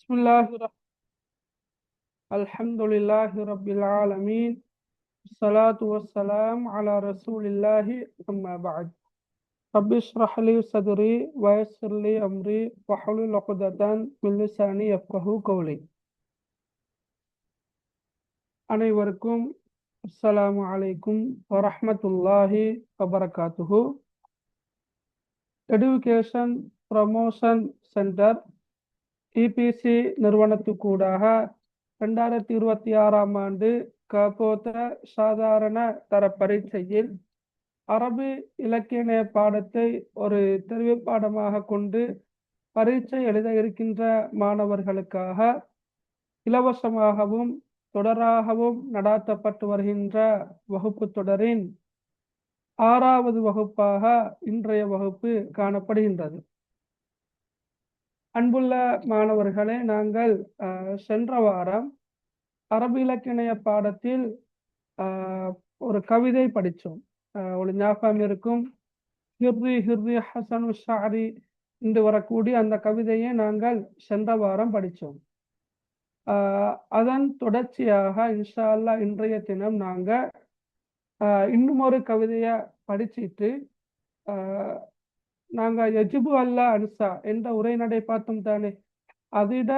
Bismillahirrahmanirrahim. Alhamdulillahi Rabbil Alameen. Salatu wassalam ala Rasulillahi amma ba'd. Rabbi shrah li sadri wa yassir li amri wa hlul 'uqdatan min lisani yafqahu qawli. அனைவருக்கும் அஸ்ஸலாமு அலைக்கும் வரஹ்மத்துல்லாஹி வபரகாத்துஹு. Education promotion centre EPC நிறுவனத்துக்கூடாக 2026ஆம் ஆண்டு கபோத சாதாரண தர பரீட்சையில் அரபு இலக்கிய பாடத்தை ஒரு தெரிவு பாடமாக கொண்டு பரீட்சை எழுத இருக்கின்ற மாணவர்களுக்காக இலவசமாகவும் தொடராகவும் நடாத்தப்பட்டு வருகின்ற வகுப்பு தொடரின் 6வது வகுப்பாக இன்றைய வகுப்பு காணப்படுகின்றது. அன்புள்ள மாணவர்களே, நாங்கள் சென்ற வாரம் அரபு இலக்கிய பாடத்தில் ஒரு கவிதை படித்தோம். ஒரு ஞாபகம் இருக்கும், ஹிர்ரி ஹிர்ரி ஹசனு ஷாரி என்று வரக்கூடிய அந்த கவிதையை நாங்கள் சென்ற வாரம் படித்தோம். அதன் தொடர்ச்சியாக இன்ஷா அல்லாஹ் இன்றைய தினம் நாங்கள் இன்னும் ஒரு கவிதையை படிச்சுட்டு நாங்கள் எஜிபு அல்லா அன்சா என்ற உரைநடை பார்த்தோம் தானே, அதிட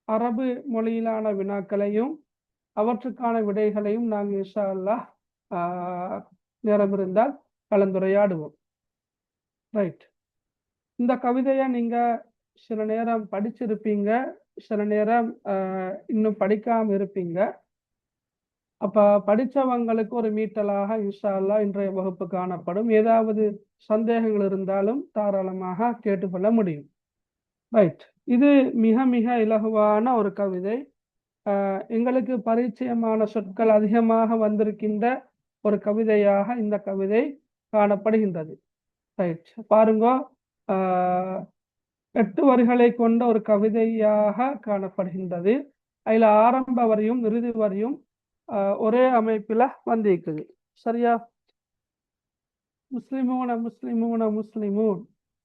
அரபு மொழியிலான வினாக்களையும் அவற்றுக்கான விடைகளையும் நாங்கள் இன்ஷா அல்லாஹ் நேரம் இருந்தால் கலந்துரையாடுவோம். ரைட், இந்த கவிதையை நீங்கள் சில நேரம் படிச்சிருப்பீங்க, சில நேரம் இன்னும் படிக்காமல் இருப்பீங்க. அப்போ படித்தவங்களுக்கு ஒரு மீட்டலாக இன்ஷா அல்லாஹ் இன்றைய வகுப்பு காணப்படும். ஏதாவது சந்தேகங்கள் இருந்தாலும் தாராளமாக கேட்டுக்கொள்ள முடியும். ரைட், இது மிக மிக இலகுவான ஒரு கவிதை. எங்களுக்கு பரிச்சயமான சொற்கள் அதிகமாக வந்திருக்கின்ற ஒரு கவிதையாக இந்த கவிதை காணப்படுகின்றது. ரைட், பாருங்க, 8 வரிகளை கொண்ட ஒரு கவிதையாக காணப்படுகின்றது. அதில் ஆரம்ப வரியும் இறுதி வரியும் ஒரே அமைப்பில் வந்திருக்குது. சரியா? முஸ்லிமூன முஸ்லிமூன முஸ்லிமூன்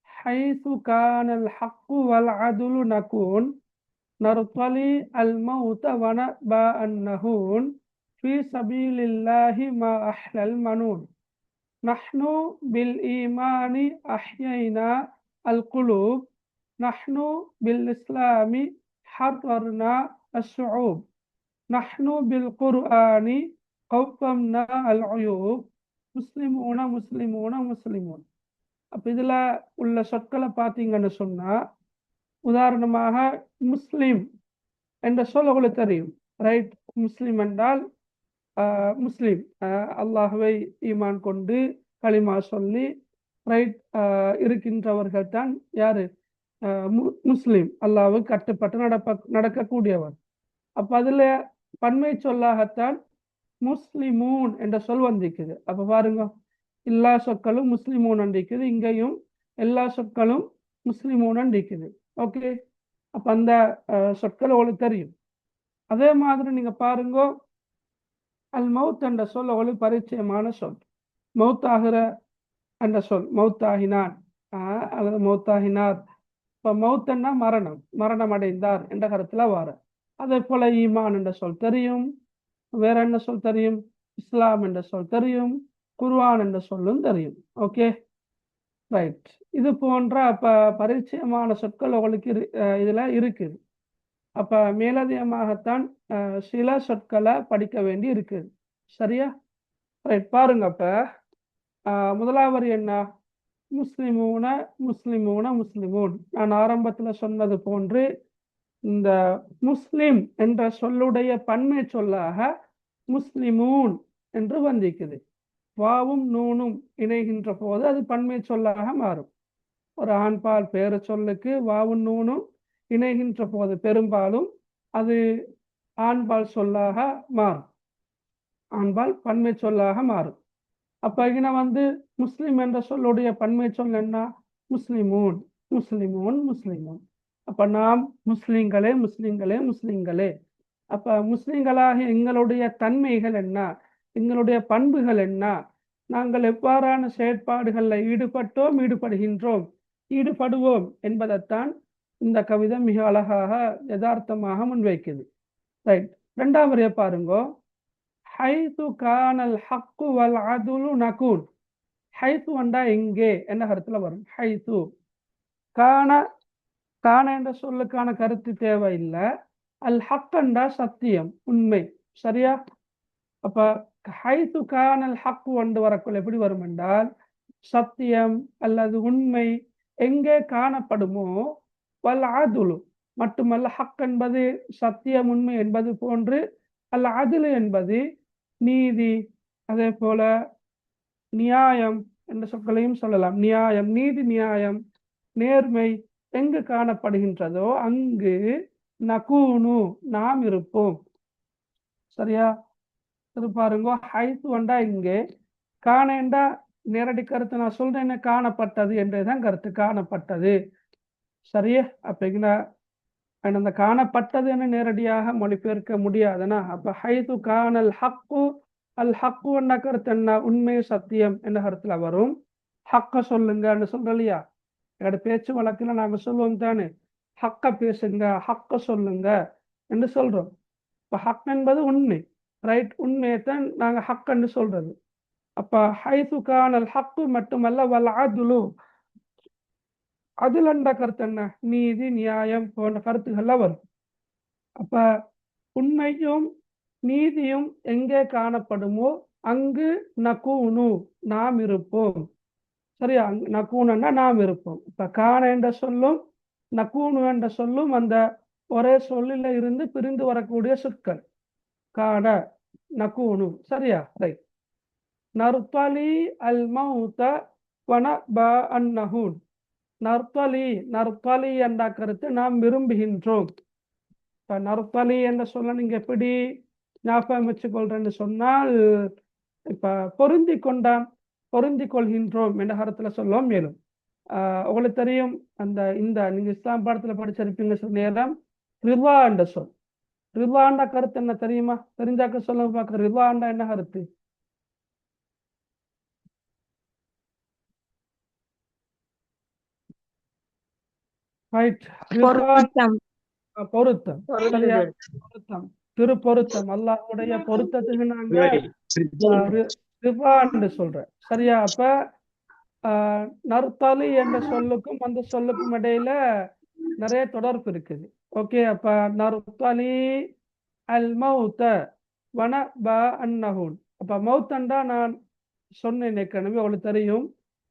ஹைசு கானல் ஹக்கு வல் அதுலு நகூன் நர்தலி அல் மௌத வனபா அன்னஹூன் ஃபீ சபீலில்லாஹி மா அஹ்லல் மனூன் நஹ்னு பில் ஈமானி அஹ்யைனா அல் குலூப் நஹ்னு பில் இஸ்லாமி ஹர்ரர்னா அஸ்ஸுஊப் நஹ்னு பில் குர்ஆனி கவ்வம்னா அல் உயூப் முஸ்லிமூன முஸ்லிமூன முஸ்லிமூன். அப்போ இதில் உள்ள சொற்களை பார்த்தீங்கன்னு சொன்னால், உதாரணமாக முஸ்லீம் என்ற சொல் உங்களுக்கு தெரியும். ரைட், முஸ்லீம் என்றால் முஸ்லீம், அல்லாஹுவை ஈமான் கொண்டு களிமா சொல்லி ரைட் இருக்கின்றவர்கள் தான் யாரு? முஸ்லீம், அல்லாஹ்வுக்கு கட்டுப்பட்டு நடக்கக்கூடியவர். அப்போ அதில் பன்மை சொல்லாகத்தான் முஸ்லிமூன் என்ற சொல் வந்திருக்குது. அப்போ பாருங்க, எல்லா சொற்களும் முஸ்லிமூன் அண்டிக்குது, இங்கேயும் எல்லா சொற்களும் முஸ்லிமூன் அண்டிக்குது. ஓகே, அப்போ அந்த சொற்கள் உங்களுக்கு தெரியும். அதே மாதிரி நீங்கள் பாருங்க, அல் மவுத் என்ற சொல் உங்களுக்கு பரிச்சயமான சொல். மவுத்தாகிற என்ற சொல், மவுத்தாகினான் அல்லது மவுத்தாகினார். இப்போ மவுத்தன்னா மரணம், மரணம் அடைந்தார் என்ற கருத்தில் வார. அதே போல ஈமான் என்ற சொல் தெரியும். வேற என்ன சொல் தெரியும்? இஸ்லாம் என்ற சொல் தெரியும். குர்ஆன் என்ற சொல்லும் தெரியும். Okay, right. இது போன்ற பரிச்சயமான சொற்கள் உங்களுக்கு இதில் இருக்குது. அப்போ மேலதிகமாகத்தான் சில சொற்களை படிக்க வேண்டி இருக்குது. சரியா? ரைட், பாருங்க. அப்போ முதலாவது என்ன? முஸ்லிமூன முஸ்லிமூன முஸ்லிமூன். நான் ஆரம்பத்தில் சொன்னது போன்று இந்த முஸ்லிம் என்ற சொல்லுடைய பன்மை சொல்லாக முஸ்லிமூன் என்று வந்திருக்குது. வாவும் நூனும் இணைகின்ற போது அது பன்மை சொல்லாக மாறும். ஒரு ஆண்பால் பேர சொல்லுக்கு வாவும் நூனும் இணைகின்ற போது பெரும்பாலும் அது ஆண்பால் சொல்லாக மாறும், ஆண்பால் பன்மை சொல்லாக மாறும். அப்போ இங்கே முஸ்லிம் என்ற சொல்லுடைய பன்மை சொல் என்ன? முஸ்லிமூன் முஸ்லிமூன் முஸ்லிமூன். அப்போ நாம் முஸ்லீம்களே முஸ்லீம்களே முஸ்லீம்களே. அப்போ முஸ்லீம்களாக எங்களுடைய தன்மைகள் என்ன, எங்களுடைய பண்புகள் என்ன, நாங்கள் எவ்வாறான செயற்பாடுகளில் ஈடுபடுகின்றோம் ஈடுபடுவோம் என்பதைத்தான் இந்த கவிதை மிக அழகாக யதார்த்தமாக முன்வைக்குது. ரைட். ரெண்டாம் வரைய பாருங்கோ. ஹைது கானல் ஹக்கு வல் அதுலு நகூன். ஹைது வந்தா எங்கே என்ன கருத்துல வரும்? ஹைது கான, கான என்ற சொல்லுக்கான கருத்து தேவையில்லை. அல் ஹக்கண்டா சத்தியம், உண்மை. சரியா? அப்ப ஹைது கானல் ஹக்கு வந்து வரக்குள்ள எப்படி வரும் என்றால், சத்தியம் அல்லது உண்மை எங்கே காணப்படுமோ, வல் அதுலு மட்டுமல்ல, ஹக் என்பது சத்தியம் உண்மை என்பது போன்று, அல் அதுலு என்பது நீதி, அதே போல நியாயம் என்ற சொற்களையும் சொல்லலாம். நியாயம், நீதி, நியாயம், நேர்மை எங்கு காணப்படுகின்றதோ அங்கு நகூனு நாம் இருப்போம். சரியா? இது பாருங்க, ஹைத்து வந்தா இங்கே, காணேண்டா நேரடி கருத்து நான் சொல்றேன், காணப்பட்டது என்றுதான் கருத்து, காணப்பட்டது. சரியா? அப்படின்னா அந்த காணப்பட்டது என நேரடியாக மொழிபெயர்க்க முடியாதுன்னா, அப்ப ஹைது கானல் ஹக்கு, அல் ஹக்கு என்ற கருத்து என்ன? உண்மை, சத்தியம் என்ற கருத்துல வரும். ஹக்க சொல்லுங்கன்னு சொல்றோம் இல்லையா? எங்களோட பேச்சு வழக்குல நாங்க சொல்லுவோம் தானே, ஹக்க பேசுங்க, ஹக்க சொல்லுங்க என்று சொல்றோம். இப்ப ஹக் என்பது உண்மை. ரைட்? உண்மையைத்தான் நாங்க ஹக் என்று சொல்றது. அப்ப ஹைது கானல் ஹக்கு மட்டுமல்ல, வல் அதுலு, அதுல என்ற கருத்து என்ன? நீதி, நியாயம் போன்ற கருத்துக்கள்லாம் வரும். அப்ப உண்மையும் நீதியும் எங்கே காணப்படுமோ அங்கு நகூனு நாம் இருப்போம். சரியா? நகூனுன்னா நாம் இருப்போம். இப்ப காண என்ற சொல்லும் நகூனு என்ற சொல்லும் அந்த ஒரே சொல்லில இருந்து பிரிந்து வரக்கூடிய சொற்கள். காண, நகூனு. சரியா? ரைட். நர்தலி அல் மௌத வனபா அன்னஹூன். நர்தலி, நர்தலி என்ற கருத்து நாம் விரும்புகின்றோம். இப்ப நர்தலி என்ற சொல்ல நீங்க எப்படி ஞாபகம் வச்சுக்கொள்றேன்னு சொன்னால், இப்ப பொருந்தி கொண்டான், பொருந்தி கொள்கின்றோம் என்ற கருத்துல சொல்லுவோம். மேலும் உங்களுக்கு தெரியும், இந்த நீங்க இஸ்லாம் பாடத்துல படிச்சிருப்பீங்க சில நேரம், ரிவா என்ற சொல். ரிவாண்ட கருத்து என்ன தெரியுமா? தெரிஞ்சாக்க சொல்லுங்க பார்க்க. ரிவாண்டா என்ன கருத்து? ரைட். பொருத்தம். பொருத்தம். சரியா? பொருத்தம், திருப்பொருத்தம், அல்லாஹ்வுடைய பொருத்தத்துக்கு நாங்க ரிவான்னு சொல்றேன். சரியா? அப்ப நர்தலி என்ற சொல்லுக்கும் அந்த சொல்லுக்கும் இடையில நிறைய தொடர்பு இருக்குது. ஓகே. அப்ப நர்தலி அல் மௌத்த வனபா அன்னஹூன். அப்ப மௌத்தண்டா நான் சொன்னேன் ஏற்கனவே, உங்களுக்கு தெரியும்,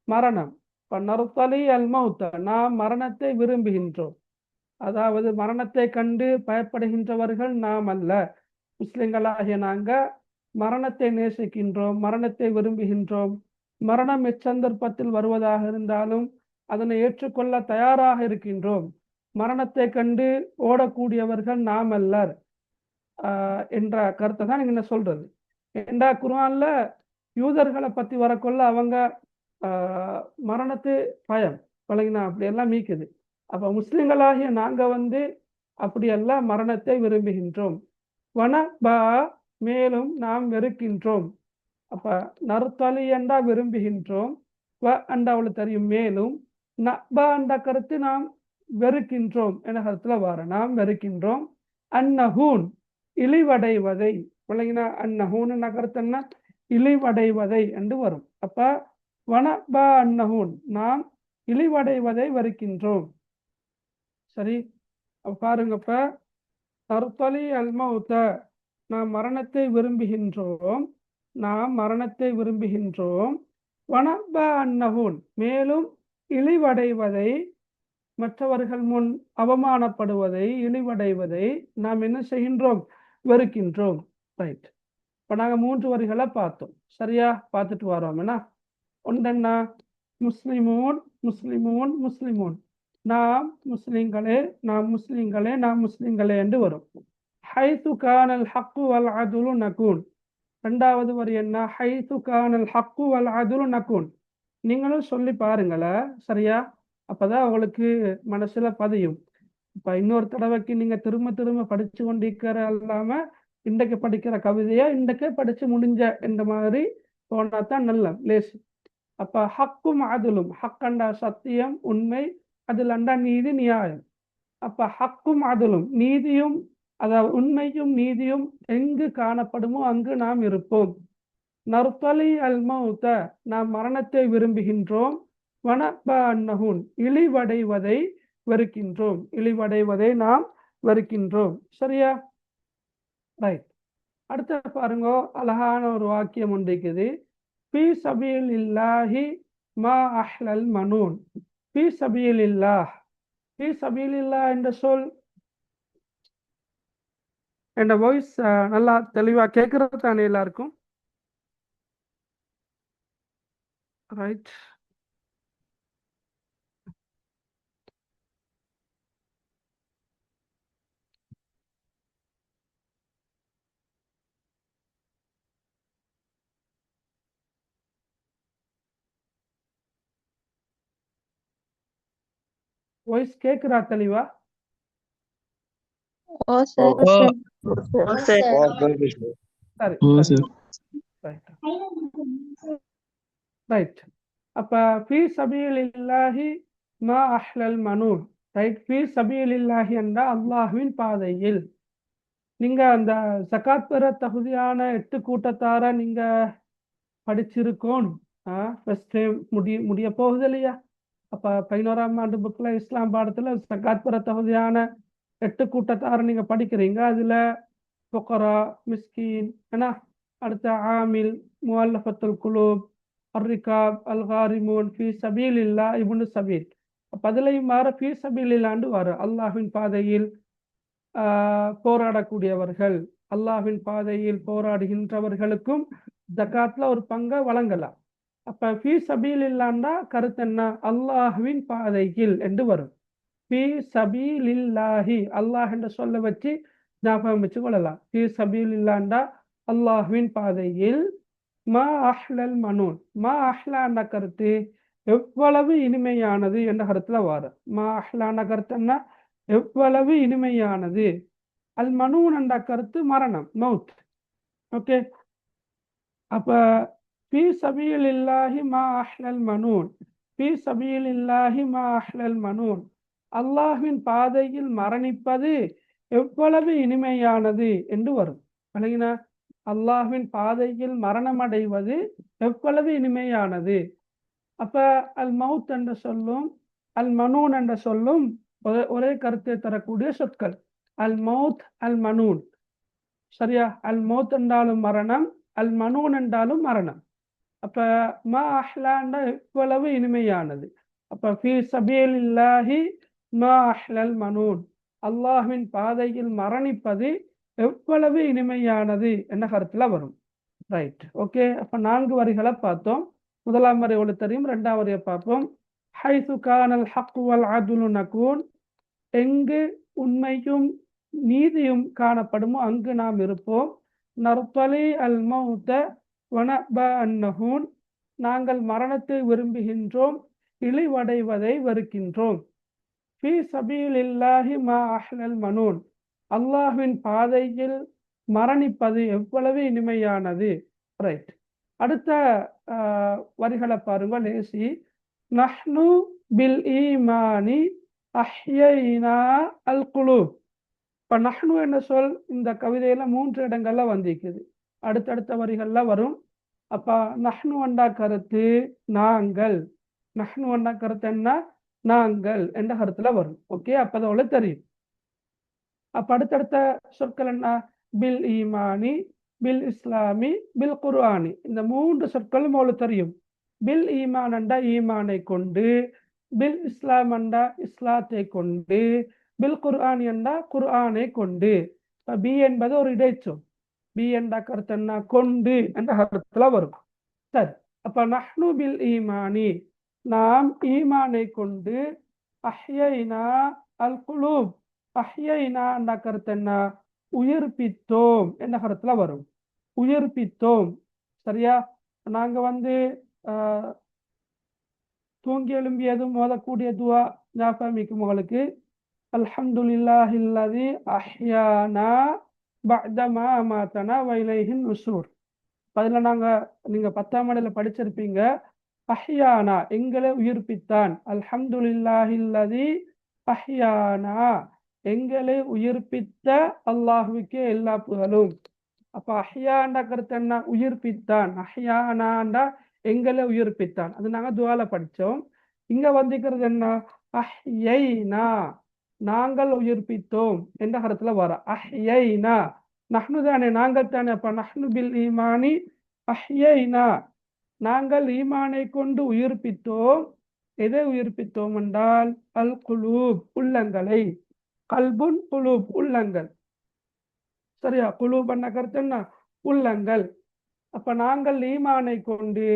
மரணம். இப்ப நர்தலி அல் மௌத்த, நாம் மரணத்தை விரும்புகின்றோம். அதாவது மரணத்தை கண்டு பயப்படுகின்றவர்கள் நாம் அல்ல. முஸ்லிம்களாகிய நாங்க மரணத்தை நேசிக்கின்றோம், மரணத்தை விரும்புகின்றோம். மரணம் எச்சந்தர்ப்பத்தில் வருவதாக இருந்தாலும் அதனை ஏற்றுக்கொள்ள தயாராக இருக்கின்றோம். மரணத்தை கண்டு ஓடக்கூடியவர்கள் நாம் அல்லர் என்ற கருத்தை தான் நீங்க என்ன சொல்றது. ஏண்டா குர்ஆன்ல யூதர்களை பத்தி வரக்கொள்ள அவங்க மரணத்து பயம் வழங்கினா அப்படியெல்லாம் மீக்குது. அப்ப முஸ்லிம்களாகிய நாங்க அப்படியெல்லாம் மரணத்தை விரும்புகின்றோம். வனபா, மேலும் நாம் வெறுக்கின்றோம். அப்ப நர்தலி என்றா விரும்புகின்றோம், வ அண்டா அவளுக்கு தெரியும், மேலும் நபா என்ற கருத்து நாம் வெறுக்கின்றோம் என கருத்துல வர, நாம் வெறுக்கின்றோம். அன்னஹூன், இழிவடைவதை விளங்கினா, அன்னஹூன் என்ற கருத்து என்ன? இழிவடைவதை என்று வரும். அப்ப வனபா அன்னஹூன், நாம் இழிவடைவதை வெறுக்கின்றோம். சரி? பாருங்கப்ப, நர்தலி அல் மௌத, நாம் மரணத்தை விரும்புகின்றோம், நாம் மரணத்தை விரும்புகின்றோம். வனபா அன்னஹூன், மேலும் இழிவடைவதை, மற்றவர்கள் முன் அவமானப்படுவதை, இழிவடைவதை நாம் என்ன செய்கின்றோம்? வெறுக்கின்றோம். ரைட். இப்ப நாங்க 3 வரிகளை பார்த்தோம். சரியா? பார்த்துட்டு வரோம். என்ன ஒன்றென்னா, முஸ்லிமூன், முஸ்லிமூன், முஸ்லிமூன், நாம் முஸ்லிம்களே, நாம் முஸ்லிம்களே, நாம் முஸ்லிம்களே என்று வரும். ஹைது கானல் ஹக்கு வல் அதுலு நகூன். ரெண்டாவது வரி என்ன? ஹைது கானல் ஹக்கு வல் அதுலு நகூன். நீங்களும் சொல்லி பாருங்கள. சரியா? அப்பதான் உங்களுக்கு மனசுல பதியும். இப்ப இன்னொரு தடவைக்கு நீங்க திரும்ப திரும்ப படிச்சு கொண்டிருக்கிற இல்லாம இன்றைக்கு படிக்கிற கவிதையா இன்றைக்கே படிச்சு முடிஞ்ச இந்த மாதிரி போனாதான் நல்ல லேசு. அப்ப ஹக்கும் அதுலும், ஹக்கண்டா சத்தியம், உண்மை, அதுலண்டா நீதி, நியாயம். அப்ப ஹக்கும் அதலும் நீதியும், அதாவது உண்மையும் நீதியும் எங்கு காணப்படுமோ அங்கு நாம் இருப்போம். நர்தலி அல் மௌத நாம் மரணத்தை விரும்புகின்றோம். வனபன்னஹுன் இழிவடைவதை வெறுக்கின்றோம். இழிவடைவதை நாம் வெறுக்கின்றோம். சரியா? ரைட். அடுத்த பாருங்க, அழகான ஒரு வாக்கியம் ஒன்று இருக்குது. ஃபீ சபீலில்லாஹி மா அஹ்லல் மனூன். ஃபீ சபீலில்லாஹ். ஃபீ சபீலில்லாஹ் என்ற சொல், என் வாய்ஸ் நல்லா தெளிவா கேட்கறது தானே எல்லாருக்கும்? ரைட். வாய்ஸ் கேட்குறா தெளிவா? சரி சரி. Right right. அப்ப ஃபீ சபீலில்லாஹி மா அஹ்லல் மனூன். ரைட். ஃபீ சபீலில்லாஹி என்ற அல்லாஹ்வின் பாதையில். நீங்க அந்த ஜகாத் பெற தகுதியான 8 கூட்டத்தார நீங்க படிச்சிருக்கோம். ஃபர்ஸ்ட் முடிய போகுது இல்லையா? அப்ப 11ஆம் ஆண்டு புக்ல இஸ்லாம் பாடத்துல ஜகாத் பெற தகுதியான 8 கூட்டத்தார நீங்க படிக்கிறீங்க. அதுல ஃபுகரா, மிஸ்கீன், என்ன, அடுத்த ஆமில், முஅல்லஃபத்துல் குலூப், அர்ரிகாப், அல்காரிமூன், ஃபீ சபீலில்லா, இப்னு சபீல். அப்ப அதுலயும் வர ஃபீ சபீலில்லாண்டு வரும். அல்லாஹ்வின் பாதையில் போராடக்கூடியவர்கள், அல்லாஹ்வின் பாதையில் போராடுகின்றவர்களுக்கும் ஜகாத்ல ஒரு பங்கை வழங்கலாம். அப்ப ஃபீ சபீலில்லாண்டா கருத்து என்ன? அல்லாஹ்வின் பாதையில் என்று வரும். ஃபீ சபீலில்லாஹி, அல்லாஹ் என்று சொல்ல வச்சு ஞாபகம் வச்சு கொள்ளலாம். ஃபீ சபீலில்லாண்டா அல்லாஹ்வின் பாதையில். மா அஹ்லல் மனூன். மா அஹ்லான கருத்து எவ்வளவு இனிமையானது என்ற கருத்துல வரும். மா அஹ்லான கருத்து என்ன? எவ்வளவு இனிமையானது. அல் மனூன் என்ற கருத்து மரணம், மவுத். ஓகே. அப்ப ஃபீ சபீலில்லாஹி மா அஹ்லல் மனூன். ஃபீ சபீலில்லாஹி மா அஹ்லல் மனூன். அல்லாஹ்வின் பாதையில் மரணிப்பது எவ்வளவு இனிமையானது என்று வரும். விளங்கினா? அல்லாஹ்வின் பாதையில் மரணம் அடைவது எவ்வளவு இனிமையானது. அப்ப அல் மவுத் என்ற சொல்லும் அல் மனூன் என்ற சொல்லும் ஒரே கருத்தை தரக்கூடிய சொற்கள். அல் மவுத், அல் மனூன். சரியா? அல் மவுத் என்றாலும் மரணம், அல் மனூன் என்றாலும் மரணம். அப்ப மா அஹ்லாண்டா எவ்வளவு இனிமையானது. அப்ப ஃபீ சபீலில்லாஹி மா அஹ்லல் மனூன். அல்லாஹ்வின் பாதையில் மரணிப்பது எவ்வளவு இனிமையானது என்ற கருத்துல வரும். ரைட். ஓகே. அப்ப 4 வரிகளை பார்த்தோம். முதலாம் வரி ஒழுத்தறியும், 2ஆம் வரியை பார்ப்போம். ஹைசு கானல் ஹக்கு வல் அத்லு நகூன். எங்கு உண்மையும் நீதியும் காணப்படுமோ அங்கு நாம் இருப்போம். நர்தலி அல் மௌத வனபன்னஹூன். நாங்கள் மரணத்தை விரும்புகின்றோம், இழிவடைவதை வெறுக்கின்றோம். ஃபீ சபீலில்லாஹி மா அஹ்லல் மனூன். அல்லாஹ்வின் பாதையில் மரணிப்பது எவ்வளவு இனிமையானது. ரைட். அடுத்த வரிகளை பாருங்க, லேசி. நஹ்னு பில் ஈமானி அஹ்யைனா அல் குலூப். இப்ப நஹ்னு என்ற சொல் இந்த கவிதையில 3 இடங்கள்ல வந்திருக்குது. அடுத்தடுத்த வரிகள்ல வரும். அப்ப நஹ்னு என்ற கருத்து நாங்கள். நஹ்னு என்ற கருத்து என்ன? நாங்கள் என்ற கருத்துல வரும். ஓகே. அப்பதோட தெரியும். அப்ப அடுத்தடுத்த சொற்கள் என்ன? பில் ஈமானி, பில் இஸ்லாமி, பில் குர்ஆனி. இந்த 3 சொற்களும் உங்களுக்கு தெரியும். பில் ஈமான் என்றா ஈமானை கொண்டு, பில் இஸ்லாம் என்றா இஸ்லாத்தை கொண்டு, பில் குர்ஆன் என்றா குர்ஆனை கொண்டு. பி என்பது ஒரு இடைச்சொல். பி என்ற கருத்து என்ன? கொண்டு என்ற கருத்துல வரும். சரி. அப்ப நஹ்னு பில் ஈமானி, நாம் ஈமானை கொண்டு, அஹ்யைனா அல் குலூப். அஹ்யைனா என்ற கருத்து என்ன? உயிர்ப்பித்தோம் என்ற கருத்துல வரும். உயிர்ப்பித்தோம். சரியா? நாங்க தூங்கி எழும்பியதும் ஓதக்கூடிய துவா ஞாபகம் உங்களுக்கு. அல்ஹம்துலில்லாஹில்லதி அஹ்யானா பஅதமா அமாதனா வ இலைஹின் நுஷூர். அதில் நீங்க 10ஆம் ஆண்டுல படிச்சிருப்பீங்க. அஹ்யானா எங்களை உயிர்ப்பித்தான். அல்ஹம்துலில்லாஹில்லதி அஹ்யானா எங்களை உயிர்ப்பித்த அல்லாஹுக்கே எல்லா புகழும். அப்ப அஹ்யாண்டா கருத்து என்ன? உயிர்ப்பித்தான். அஹ்யானாண்டா எங்களை உயிர்ப்பித்தான். அது நாங்க துவால படிச்சோம். இங்க வந்திருக்கிறது என்ன? அஹ்யைனா நாங்கள் உயிர்ப்பித்தோம் என்ற கருத்துல வர. அஹ்யைனா நஹ்னு தானே, நாங்கள் தானே. அப்ப நஹ்னு பில் ஈமானி அஹ்யைனா நாங்கள் ஈமானை கொண்டு உயிர்ப்பித்தோம். எதை உயிர்ப்பித்தோம் என்றால் அல் குலூப் உள்ளங்களை. கல்புன் குலூப் உள்ளங்கள். சரியா? குலூப் என்ன கருத்து என்ன? உள்ளங்கள். அப்ப நாங்கள் ஈமானை கொண்டு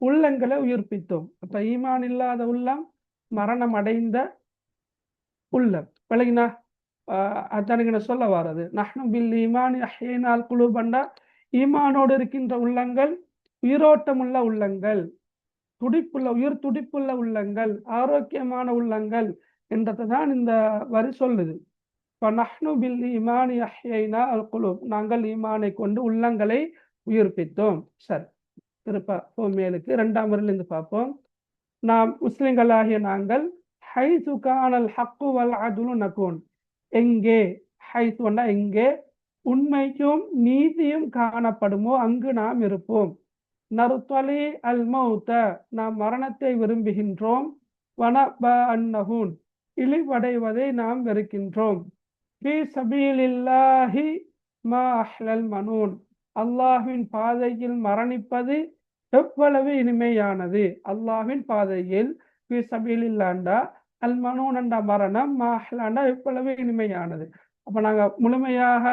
உள்ளங்களை உயிர்ப்பித்தோம். அப்ப ஈமான் இல்லாத உள்ளம் மரணம் அடைந்த உள்ளம். விளங்கினா? அதானுங்க சொல்ல வாரது. நஹ்னு பில் ஈமான் அஹ்யைனால் குலூபண்டா ஈமானோடு இருக்கின்ற உள்ளங்கள், உயிரோட்டமுள்ள உள்ளங்கள், துடிப்புள்ள உயிர் துடிப்புள்ள உள்ளங்கள், ஆரோக்கியமான உள்ளங்கள் என்றதை தான் இந்த வரி சொல்லுது. நஹ்னு பில் ஈமானி அஹ்யைனா அல் குலூப் நாங்கள் ஈமானை கொண்டு உள்ளங்களை உயிர்ப்பித்தோம். சரி, திருப்ப மேலுக்கு 2ஆம் வரியிலிருந்து பார்ப்போம். நாம் முஸ்லிம்களாகிய நாங்கள் ஹைது கானல் ஹக்கு வல் அதுலு நகூன் எங்கே, ஹைதுன்னா எங்கே உண்மைக்கும் நீதியும் காணப்படுமோ அங்கு நாம் இருப்போம். நருத்தலி அல் மௌத்த நாம் மரணத்தை விரும்புகின்றோம். வனப அன்னஹூன் இழிவடைவதை நாம் வெறுக்கின்றோம். ஃபீ சபீலில்லாஹி மா அஹ்லல் மனூன் அல்லாஹ்வின் பாதையில் மரணிப்பது எவ்வளவு இனிமையானது. அல்லாஹ்வின் பாதையில் ஃபீ சபீலில்லாண்டா அல் மனூன் என்ற மரணம், மா அஹ்லாண்டா எவ்வளவு இனிமையானது. அப்ப நாங்க முழுமையாக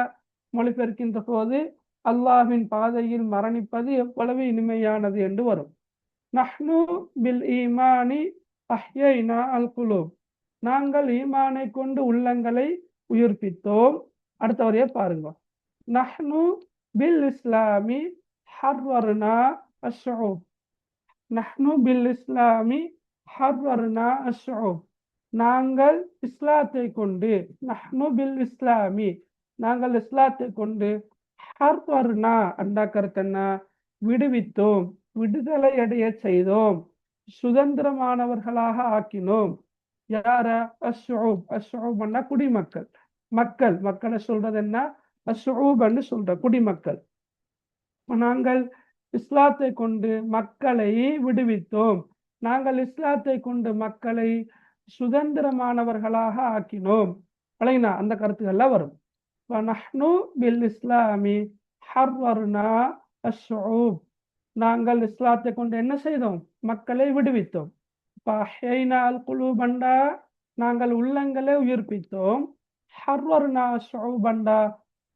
மொழிபெயர்க்கின்ற போது அல்லாஹ்வின் பாதையில் மரணிப்பது எவ்வளவு இனிமையானது என்று வரும். நஹ்னு பில் ஈமானி அஹ்யைனா அல் குலூப் நாங்கள் ஈமானை கொண்டு உள்ளங்களை உயிர்ப்பித்தோம். அடுத்த வரைய பாருங்க. நஹ்னு பில் இஸ்லாமி ஹர்வர்னா அஷ்ஷூப் நஹ்னு பில் இஸ்லாமி ஹர்வர்னா அஷ்ஷூப் நாங்கள் இஸ்லாத்தை கொண்டு, நஹ்னு பில் இஸ்லாமி நாங்கள் இஸ்லாத்தை கொண்டு, ஹர்வர்னா அண்டா கருத்தன்னா விடுவித்தோம், விடுதலை அடைய செய்தோம், சுதந்திரமானவர்களாக ஆக்கினோம். யார? அஷ்ஷூப். அஷ்ஷூப் அண்ணா குடிமக்கள். மக்கள், மக்களை சொல்றது என்ன? அஷ்ஷூப் என்று சொல்ற குடிமக்கள். நாங்கள் இஸ்லாத்தை கொண்டு மக்களை விடுவித்தோம். நாங்கள் இஸ்லாத்தை கொண்டு மக்களை சுதந்திரமானவர்களாக ஆக்கினோம். விளங்கினா? அந்த கருத்துக்கள்லாம் வரும். நஹ்னு பில் இஸ்லாமி ஹர்வர்னா அஷ்ஷூப் நாங்கள் இஸ்லாத்தை கொண்டு என்ன செய்தோம்? மக்களை விடுவித்தோம். அஹ்யைனா அல் குலூபண்டா நாங்கள் உள்ளங்களை உயிர்ப்பித்தோம். ஹர்வர்னா அஷ்ஷூபண்டா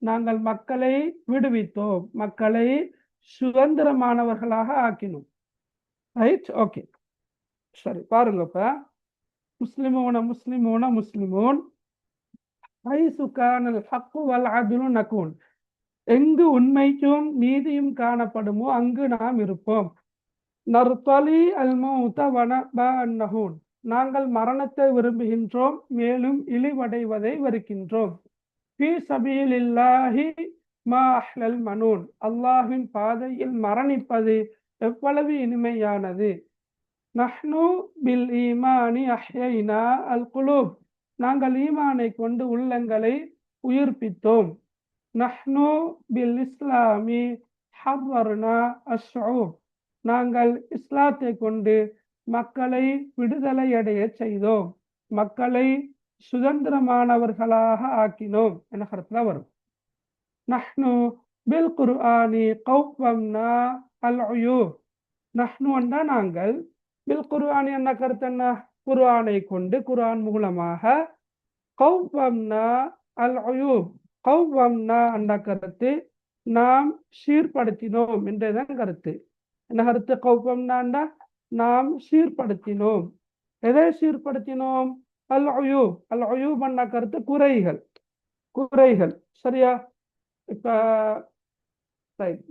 நாங்கள் மக்களை விடுவித்தோம், மக்களை சுதந்திரமானவர்களாக ஆக்கினோம். ரைட்? ஓகே, சரி. பாருங்க. இப்ப முஸ்லிமூன முஸ்லிமூன முஸ்லிமூன் ஹைசு கானல் ஹக்கு வல் அதுலு நகூன் எங்கு உண்மைக்கும் நீதியும் காணப்படுமோ அங்கு நாம் இருப்போம். நர்தலி அல் மௌத வனப அன்னஹூன் நாங்கள் மரணத்தை விரும்புகின்றோம், மேலும் இழிவடைவதை வெறுக்கின்றோம். ஃபீ சபீலில்லாஹி மா அஹ்லல் மனூன் அல்லாஹ்வின் பாதையில் மரணிப்பது எவ்வளவு இனிமையானது. நஹ்னு பில் ஈமானி அஹ்யைனா அல் குலூப் நாங்கள் ஈமானை கொண்டு உள்ளங்களை உயிர்ப்பித்தோம். நஹ்னு பில் இஸ்லாமி ஹர்வர்னா அஷ்ஷூப் நாங்கள் இஸ்லாத்தை கொண்டு மக்களை விடுதலை அடைய செய்தோம், மக்களை சுதந்திரமானவர்களாக ஆக்கினோம் என கருத்துல வரும். நஹ்னு பில் குர்ஆனி கௌவம்னா அல் உயூப் நஹ்னு என்றா நாங்கள், பில் குர்ஆனி என்ன கருத்து என்ன? குர்ஆனை கொண்டு, குர்ஆன் மூலமாக, கௌவம்னா அல் உயூப் கௌவம்னா என்ற கருத்து நாம் சீர்படுத்தினோம் என்றதான் கருத்து. என்ன கருத்து? கௌவம்னா நாம் சீர்படுத்தினோம். எதை சீர்படுத்தினோம்? அல் உயூப். அல் உயூப் என்ற கருத்து குறைகள், குறைகள். சரியா? இப்ப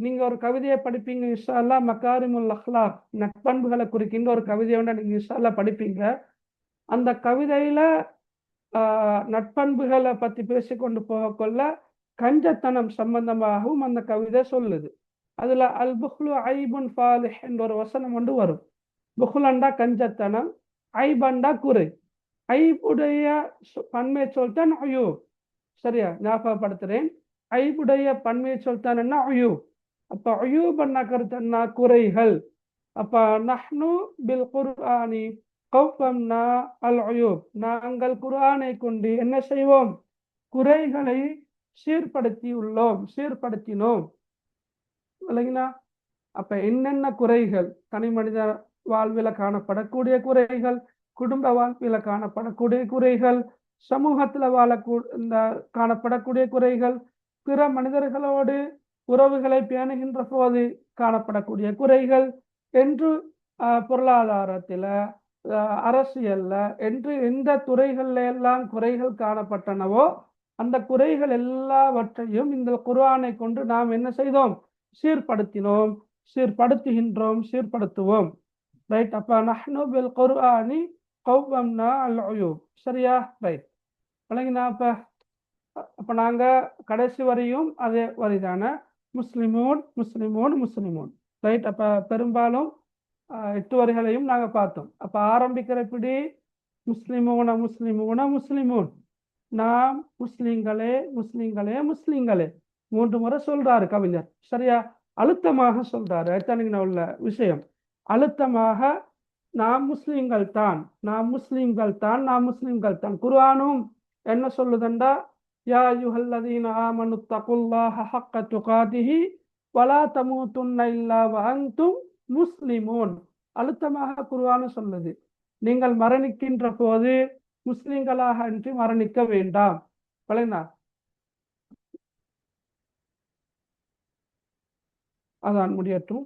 நீங்க ஒரு கவிதையை படிப்பீங்க இன்ஷா அல்லாஹ், மகாரிமுல் அஹ்லாக் நட்பண்புகளை குறிக்கின்ற ஒரு கவிதையை நீங்க இன்ஷா அல்லாஹ் படிப்பீங்க. அந்த கவிதையில நட்பண்புகளை பத்தி பேசிக்கொண்டு போகக்கொள்ள கஞ்சத்தனம் சம்பந்தமாகவும் அந்த கவிதை சொல்லுது. அதுல அல் புஹ்லு ஐபுன் ஃபாலிஹ் என்ற ஒரு வசனம் கொண்டு வரும். புஹ்லண்டா கஞ்சத்தனம், ஐபண்டா குறை. ஐபுடைய பன்மை சொல் தான் அயூப். சரியா, ஞாபகப்படுத்துறேன். ஐபுடைய பன்மை சொல் தான் என்ன? அயூப். அப்ப அயூப் என்ன கருத்து என்ன? குறைகள். அப்ப நஹ்னு பில் குர்ஆனி கௌஃபம்னா அல் அயூப், நாங்கள் குர்ஆனை கொண்டு என்ன செய்வோம்? குறைகளை சீர்படுத்தினோம். இல்லைங்களா? அப்ப என்னென்ன குறைகள்? தனி மனித வாழ்வில் காணப்படக்கூடிய குறைகள், குடும்ப வாழ்வில் காணப்படக்கூடிய குறைகள், சமூகத்தில் இந்த காணப்படக்கூடிய குறைகள், பிற மனிதர்களோடு உறவுகளை பேணுகின்ற போது காணப்படக்கூடிய குறைகள் என்று, பொருளாதாரத்தில், அரசியல்ல என்று எந்த துறைகள்ல எல்லாம் குறைகள் காணப்பட்டனவோ அந்த குறைகள் எல்லாவற்றையும் இந்த குர்ஆனை கொண்டு நாம் என்ன செய்தோம்? சீர்படுத்துவோம். ரைட். அப்ப நஹ்னு பில் குர்ஆனி கௌவம்னா அல் உயூப். சரியா? ரைட். விளங்கினா? அப்ப நாங்க கடைசி வரையும் அதே வரிதான முஸ்லிமூன். ரைட். அப்ப பெரும்பாலும் 8 வரிகளையும் நாங்க பார்த்தோம். அப்ப ஆரம்பிக்கிறபடி முஸ்லிமூன், நாம் முஸ்லிம்களே 3 முறை சொல்றாரு கவிஞர். சரியா? அழுத்தமாக சொல்றாரு. அத்தனைக்கு உள்ள விஷயம் அழுத்தமாக, நாம் முஸ்லிம்கள் தான். குர்ஆனும் என்ன சொல்லுதண்டா? யா அய்யுஹல்லதீன ஆமனு தகுல்லாஹ ஹக்க துகாதிஹி வலா தமூதுன்ன இல்லா வ அன்தும் முஸ்லிமூன். அழுத்தமாக குர்ஆன் சொல்லுது, நீங்கள் மரணிக்கின்ற போது முஸ்லிம்களாக அன்றி மரணிக்க வேண்டாம். பழையனா அதான் முடியட்டும்.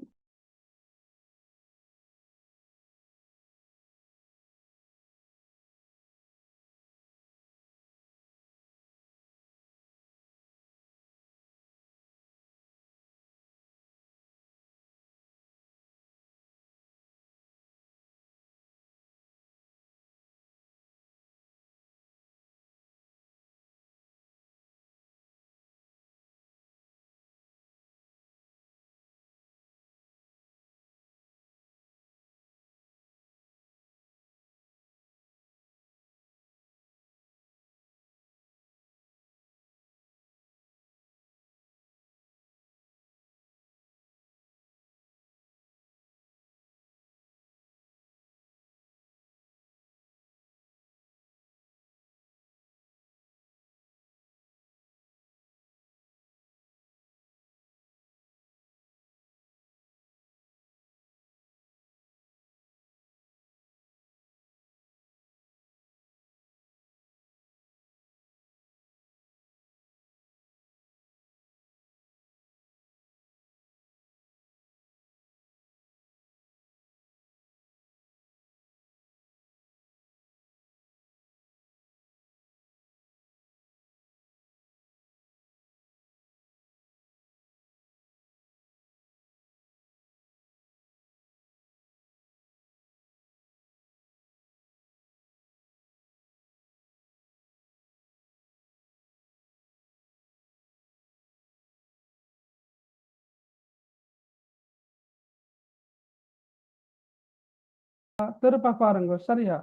திருப்ப பாருங்க. சரியா?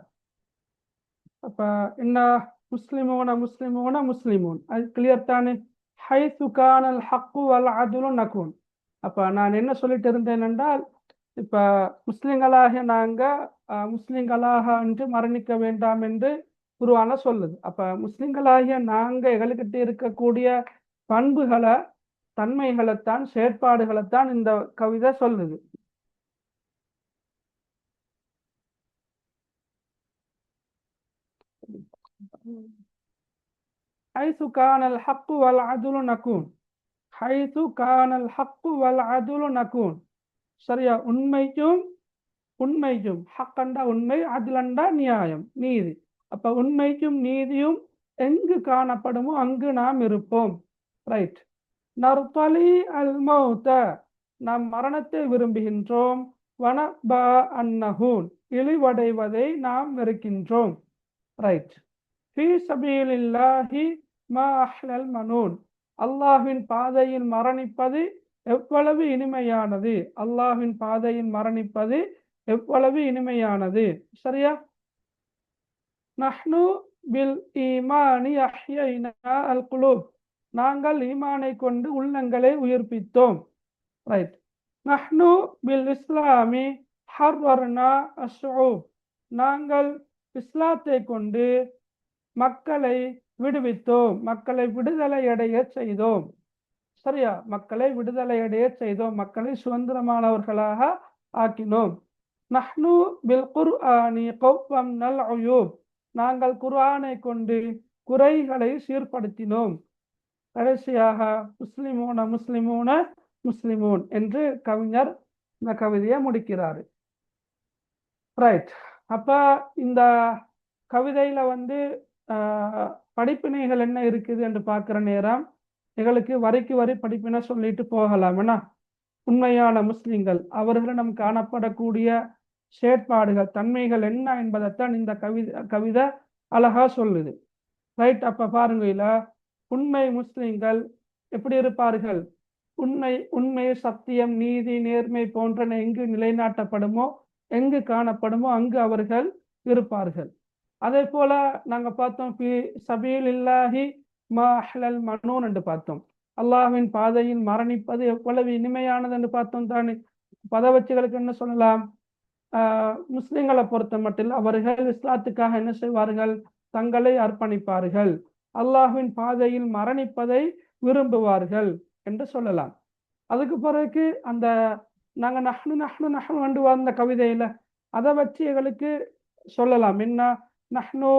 அப்ப என்ன? முஸ்லிமூன் அது கிளியர் தானே? ஹைது கானல் ஹக்கு வல் அதுலு நகூன். அப்ப நான் என்ன சொல்லிட்டு இருந்தேன் என்றால், இப்ப முஸ்லிம்களாக நாங்க முஸ்லிம்களாக என்று மரணிக்க வேண்டாம் என்று குர்ஆன்ல சொல்லுது. அப்ப முஸ்லிம்களாகிய நாங்க எங்கள்கிட்ட இருக்கக்கூடிய பண்புகளை, தன்மைகளைத்தான், செயற்பாடுகளைத்தான் இந்த கவிதை சொல்லுது. ஹைது கானல் ஹக்கு வல் அதுலு நகூன். ஹைது கானல் ஹக்கு வல் அதுலு நகூன். சரியா? உண்மைக்கும் ஹக்கண்டா உண்மை, அதுலண்டா நியாயம், நீதி. அப்ப உண்மைக்கும் நீதியும் எங்கு காணப்படுமோ அங்கு நாம் இருப்போம். ரைட். நர்தலி அல் மௌத, நாம் மரணத்தை விரும்புகின்றோம். வனபா அன்னஹூன், இழிவடைவதை நாம் வெறுக்கின்றோம். ரைட். ஃபீ சபீலில்லாஹி மா அஹ்லல் மனூன், அல்லாஹ்வின் பாதையில் மரணிப்பது எவ்வளவு இனிமையானது. அல்லாஹ்வின் பாதையில் மரணிப்பது எவ்வளவு இனிமையானது. சரியா? நஹ்னு பில் ஈமானி அஹ்யைனா அல் குலூப், நாங்கள் ஈமானை கொண்டு உள்ளங்களை உயிர்ப்பித்தோம். ரைட். நஹ்னு பில் இஸ்லாமி ஹர்வர்னா அஷ்ஷூப், நாங்கள் இஸ்லாத்தை கொண்டு மக்களை விடுவித்தோம், மக்களை விடுதலை அடைய செய்தோம். சரியா, மக்களை விடுதலை அடைய செய்தோம், மக்களை சுதந்திரமானவர்களாக ஆக்கினோம். நஹ்னு பில் குர்ஆனி கவ்வம்னல் உயூப், நாங்கள் குர்ஆனை கொண்டு குறைகளை சீர்படுத்தினோம். கடைசியாக முஸ்லிமூன முஸ்லிமூன முஸ்லிமூன் என்று கவிஞர் இந்த கவிதையை முடிக்கிறாரு. ரைட். அப்ப இந்த கவிதையில வந்து படிப்பினைகள் என்ன இருக்குது என்று பார்க்கிற நேரம் எங்களுக்கு வரிக்கு வரி படிப்பினை சொல்லிட்டு போகலாம். ஏன்னா உண்மையான முஸ்லிம்கள் அவர்களிடம் காணப்படக்கூடிய செயற்பாடுகள் தன்மைகள் என்ன என்பதைத்தான் இந்த கவிதை அழகா சொல்லுது. ரைட். அப்ப பாருங்க, இல்ல உண்மை முஸ்லிம்கள் எப்படி இருப்பார்கள்? உண்மை சத்தியம் நீதி நேர்மை போன்றன எங்கு நிலைநாட்டப்படுமோ எங்கு காணப்படுமோ அங்கு அவர்கள் இருப்பார்கள். அதே போல நாங்க பார்த்தோம் சபீலில்லாஹி மா அஹ்லல் மனூன் என்று பார்த்தோம். அல்லாஹ்வின் பாதையில் மரணிப்பது எவ்வளவு இனிமையானது என்று பார்த்தோம் தானே. பதவச்சுகளுக்கு என்ன சொல்லலாம்? முஸ்லிம்களை பொறுத்த மட்டும் அவர்கள் இஸ்லாத்துக்காக என்ன செய்வார்கள்? தங்களை அர்ப்பணிப்பார்கள், அல்லாஹ்வின் பாதையில் மரணிப்பதை விரும்புவார்கள் என்று சொல்லலாம். அதுக்கு பிறகு அந்த நாங்க நஹ்னு நஹ்னு நஹ்னு வந்து வந்த கவிதையில அதை வச்சு எங்களுக்கு சொல்லலாம். என்ன? நஹ்னு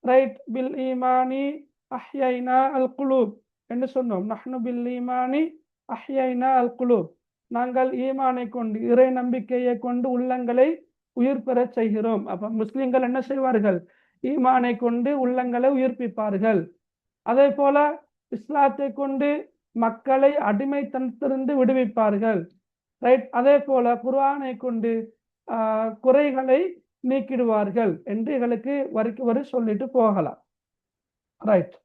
ரைட் பில் ஈமானி அஹ்யைனா அல் குலூப் என்று சொன்னோம். நஹ்னு பில் ஈமானி அஹ்யைனா அல் குலூப், நாங்கள் ஈமானை கொண்டு இறை நம்பிக்கையை கொண்டு உள்ளங்களை உயிர் பெற செய்கிறோம். அப்ப முஸ்லிம்கள் என்ன செய்வார்கள்? ஈமானை கொண்டு உள்ளங்களை உயிர்ப்பிப்பார்கள். அதே போல இஸ்லாத்தை கொண்டு மக்களை அடிமைத்தனத்திலிருந்து விடுவிப்பார்கள். ரைட். அதே போல குர்ஆனை கொண்டு குறைகளை நீக்கிடுவார்கள் என்று எங்களுக்கு வரிக்கு வரி சொல்லிட்டு போகலாம். ரைட்.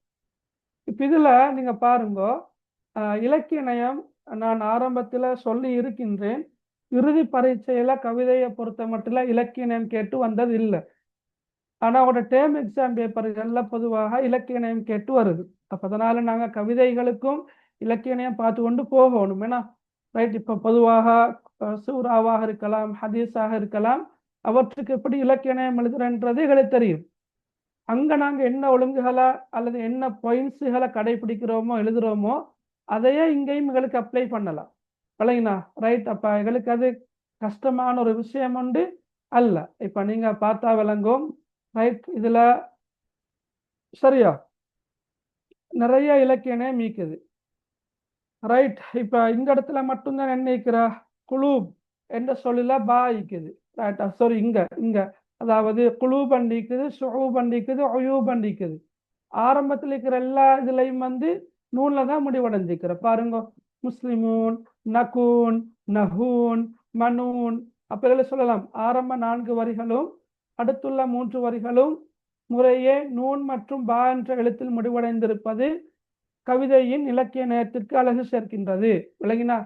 இப்ப இதுல நீங்க பாருங்க, இலக்கிய நயம் நான் ஆரம்பத்துல சொல்லி இருக்கின்றேன், இறுதி பரீட்சையில கவிதையை பொறுத்த மட்டும் இலக்கிய நயம் கேட்டு வந்தது இல்லை. ஆனா அவரோட டேர்ம் எக்ஸாம் பேப்பர்கள்ல பொதுவாக இலக்கிய நயம் கேட்டு வருது. அப்ப அதனால நாங்க கவிதைகளுக்கும் இலக்கிய நயம் பார்த்து கொண்டு போகணும். ஏன்னா ரைட், இப்ப பொதுவாக சூறாவாக இருக்கலாம், ஹதீஸாக இருக்கலாம், அவற்றுக்கு எப்படி இலக்கிய நயம் எழுதுறன்றது எங்களுக்கு தெரியும். அங்க நாங்க என்ன ஒழுங்குகளை அல்லது என்ன பாயிண்ட்ஸுகளை கடைபிடிக்கிறோமோ எழுதுறோமோ அதையே இங்கேயும் எங்களுக்கு அப்ளை பண்ணலாம். இல்லைங்கண்ணா? ரைட். அப்ப எங்களுக்கு அது கஷ்டமான ஒரு விஷயம் உண்டு அல்ல. இப்ப நீங்க பார்த்தா விளங்கும். ரைட். இதுல சரியா நிறைய இலக்கியனே மீக்குது. ரைட். இப்ப இந்த இடத்துல மட்டும்தான் என்ன இருக்கிறா? குலூப் என்ற சொல்லில பாய்க்குது. ரைட். சாரி, இங்க இங்க அதாவது குலூபன் நீக்குது, ஷுஊபன் நீக்குது, உயூபன் நீக்குது. ஆரம்பத்தில் இருக்கிற எல்லா இதுலையும் வந்து நூல்ல தான் முடிவடைஞ்சிக்கிற பாருங்க. முஸ்லிமூன், நகூன், நஹூன், மனூன். அப்ப இதில் சொல்லலாம் ஆரம்ப 4 வரிகளும் அடுத்துள்ள 3 வரிகளும் முறையே நூன் மற்றும் பா என்ற எழுத்தில் முடிவடைந்திருப்பது கவிதையின் இலக்கிய நயத்திற்கு அழகு சேர்க்கின்றது. விளங்கினா?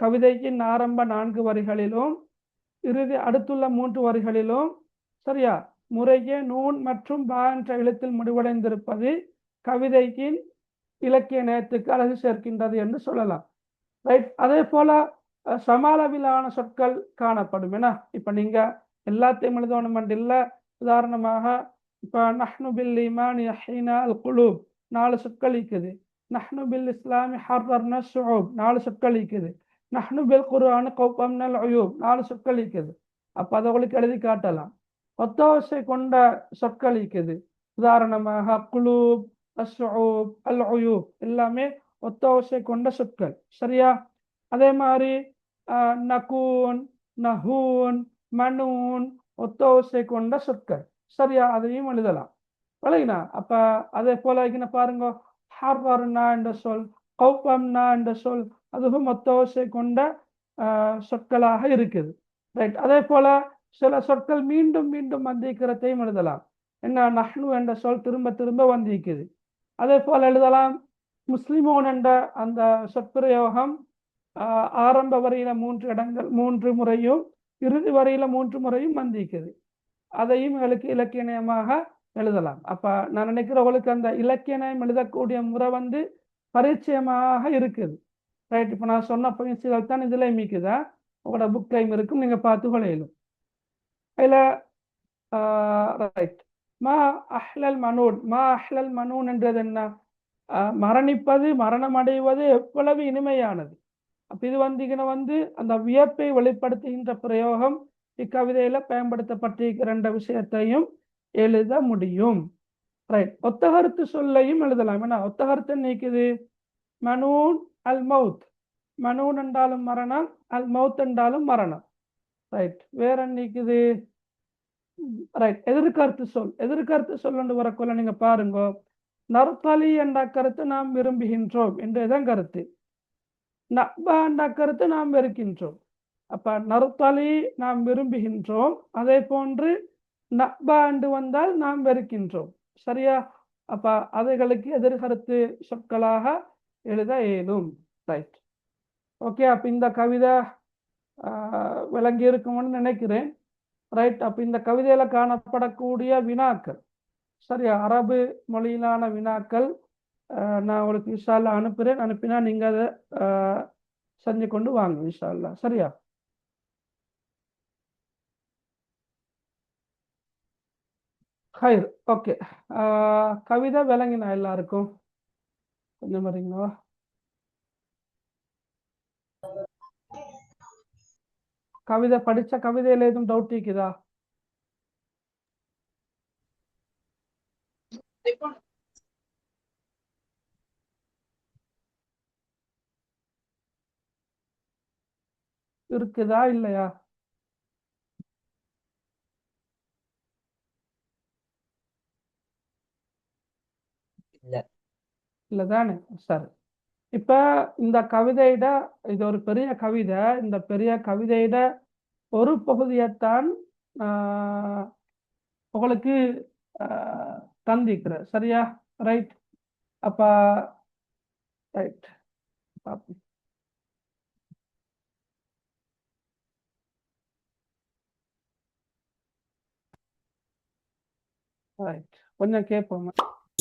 கவிதையின் ஆரம்ப 4 வரிகளிலும் இறுதி அடுத்துள்ள 3 வரிகளிலும் சரியா முறையே நூன் மற்றும் பா என்ற எழுத்தில் முடிவடைந்திருப்பது கவிதையின் இலக்கிய நயத்துக்கு அழகு சேர்க்கின்றது என்று சொல்லலாம். ரைட். அதே போல சமாளவிலான சொற்கள் காணப்படும். ஏன்னா இப்ப நீங்க எல்லாத்தையும் எழுதணும் இல்ல. உதாரணமாக இப்ப நஹ்னு பில் ஈமானி அஹ்யைனா அல் குலூப் 4 சொற்கள் இருக்குது. நஹ்னு பில் இஸ்லாமி ஹர்ரர்னா ஷுஊப் 4 சொற்கள் இருக்குது. நஹ்னு பில் குர்ஆனி கவ்வம்னல் உயூப் 4 சொற்கள் இருக்குது. அப்ப அதை உங்களுக்கு எழுதி காட்டலாம். ஒத்தவசை கொண்ட சொற்கள் இருக்குது. உதாரணமாக குலூப், அஷ்ஷூப், அல் உயூப் எல்லாமே ஒத்தவசை கொண்ட சொற்கள். சரியா? அதே மாதிரி நகூன், நஹூன், மனூன் ஒத்தவசை கொண்ட சொற்கள். சரியா? அதையும் எழுதலாம். விளங்கினா? அப்ப அதே போல இங்க பாருங்க, ஹர்வர்னா என்ற சொல், கௌபம்னா என்ற சொல் அதுவும் ஒத்தவசை கொண்ட சொற்களாக இருக்குது. ரைட். அதே போல சில சொற்கள் மீண்டும் மீண்டும் வந்திருக்கிறதையும் எழுதலாம். என்ன? நஹ்னு என்ற சொல் திரும்ப திரும்ப வந்திருக்குது. அதே போல எழுதலாம் முஸ்லிமோன் என்ற அந்த சொற்பிரயோகம் ஆரம்ப வரியில 3 இடங்கள் 3 முறையும் இறுதி வரியில 3 முறையும் வந்திருக்குது. அதையும் எங்களுக்கு இலக்கிய நயமாக எழுதலாம். அப்ப நான் நினைக்கிறவங்களுக்கு அந்த இலக்கிய நயம் எழுதக்கூடிய முறை பரிச்சயமாக இருக்குது. ரைட். இப்போ நான் சொன்ன பயிற்சிகள் தான் இதுல மிக்குதா உங்களோட புக் டைம் இருக்கும், நீங்க பார்த்து கொள்ளையிலும். இதுல ரைட். மா அஹ்லல் மனூன், மா அஹ்லல் மனூன் என்றது என்ன? மரணிப்பது, மரணம் அடைவது எவ்வளவு இனிமையானது. அப்ப இது அந்த வியப்பை வெளிப்படுத்துகின்ற பிரயோகம் இக்கவிதையில பயன்படுத்தப்பட்டிருக்கிற விஷயத்தையும் எழுத முடியும். ரைட். ஒத்த கருத்து சொல்லையும் எழுதலாம். ஏன்னா ஒத்த கருத்து நீக்குது. மனூன் அல் மவுத், மனூன் என்றாலும் மரணம், அல் மவுத் என்றாலும் மரணம். ரைட். வேற நீக்குது. ரைட். எதிர்கருத்து சொல், எதிர்கருத்து சொல் என்று வரக்குள்ள நீங்க பாருங்க, நர்தலி என்ற கருத்து நாம் விரும்புகின்றோம் என்றுதான் கருத்து. நப்பா என்ற கருத்து நாம் வெறுக்கின்றோம். அப்ப நர்தலி நாம் விரும்புகின்றோம், அதே போன்று நப்பா என்று வந்தால் நாம் வெறுக்கின்றோம். சரியா? அப்ப அவைகளுக்கு எதிர்கருத்து சொற்களாக எழுத இயலும். ரைட். ஓகே. அப்ப இந்த கவிதை விளங்கி இருக்கும்னு நினைக்கிறேன். ரைட். அப்ப இந்த கவிதையில காணப்படக்கூடிய வினாக்கள், சரியா, அரபு மொழியிலான வினாக்கள் நான் உங்களுக்கு இன்ஷால்லா அனுப்புறேன். அனுப்பினா நீங்க அதை செஞ்சு கொண்டு வாங்க இன்ஷால்லா. சரியா? ஹைர். ஓகே. கவிதை விளங்கினா எல்லாருக்கும்? கொஞ்சம் வரீங்களா? கவிதை படிச்ச கவிதையில எதுவும் டவுட் இருக்குதா? இருக்குதா இல்லையா? இல்லதானே? சரி. இப்ப இந்த கவிதையிட, இது ஒரு பெரிய கவிதை, இந்த பெரிய கவிதையிட ஒரு பகுதியைத்தான் உங்களுக்கு தந்திக்கிற. சரியா? ரைட். அப்ப ரைட். ரைட். கொஞ்சம் கேட்போம்.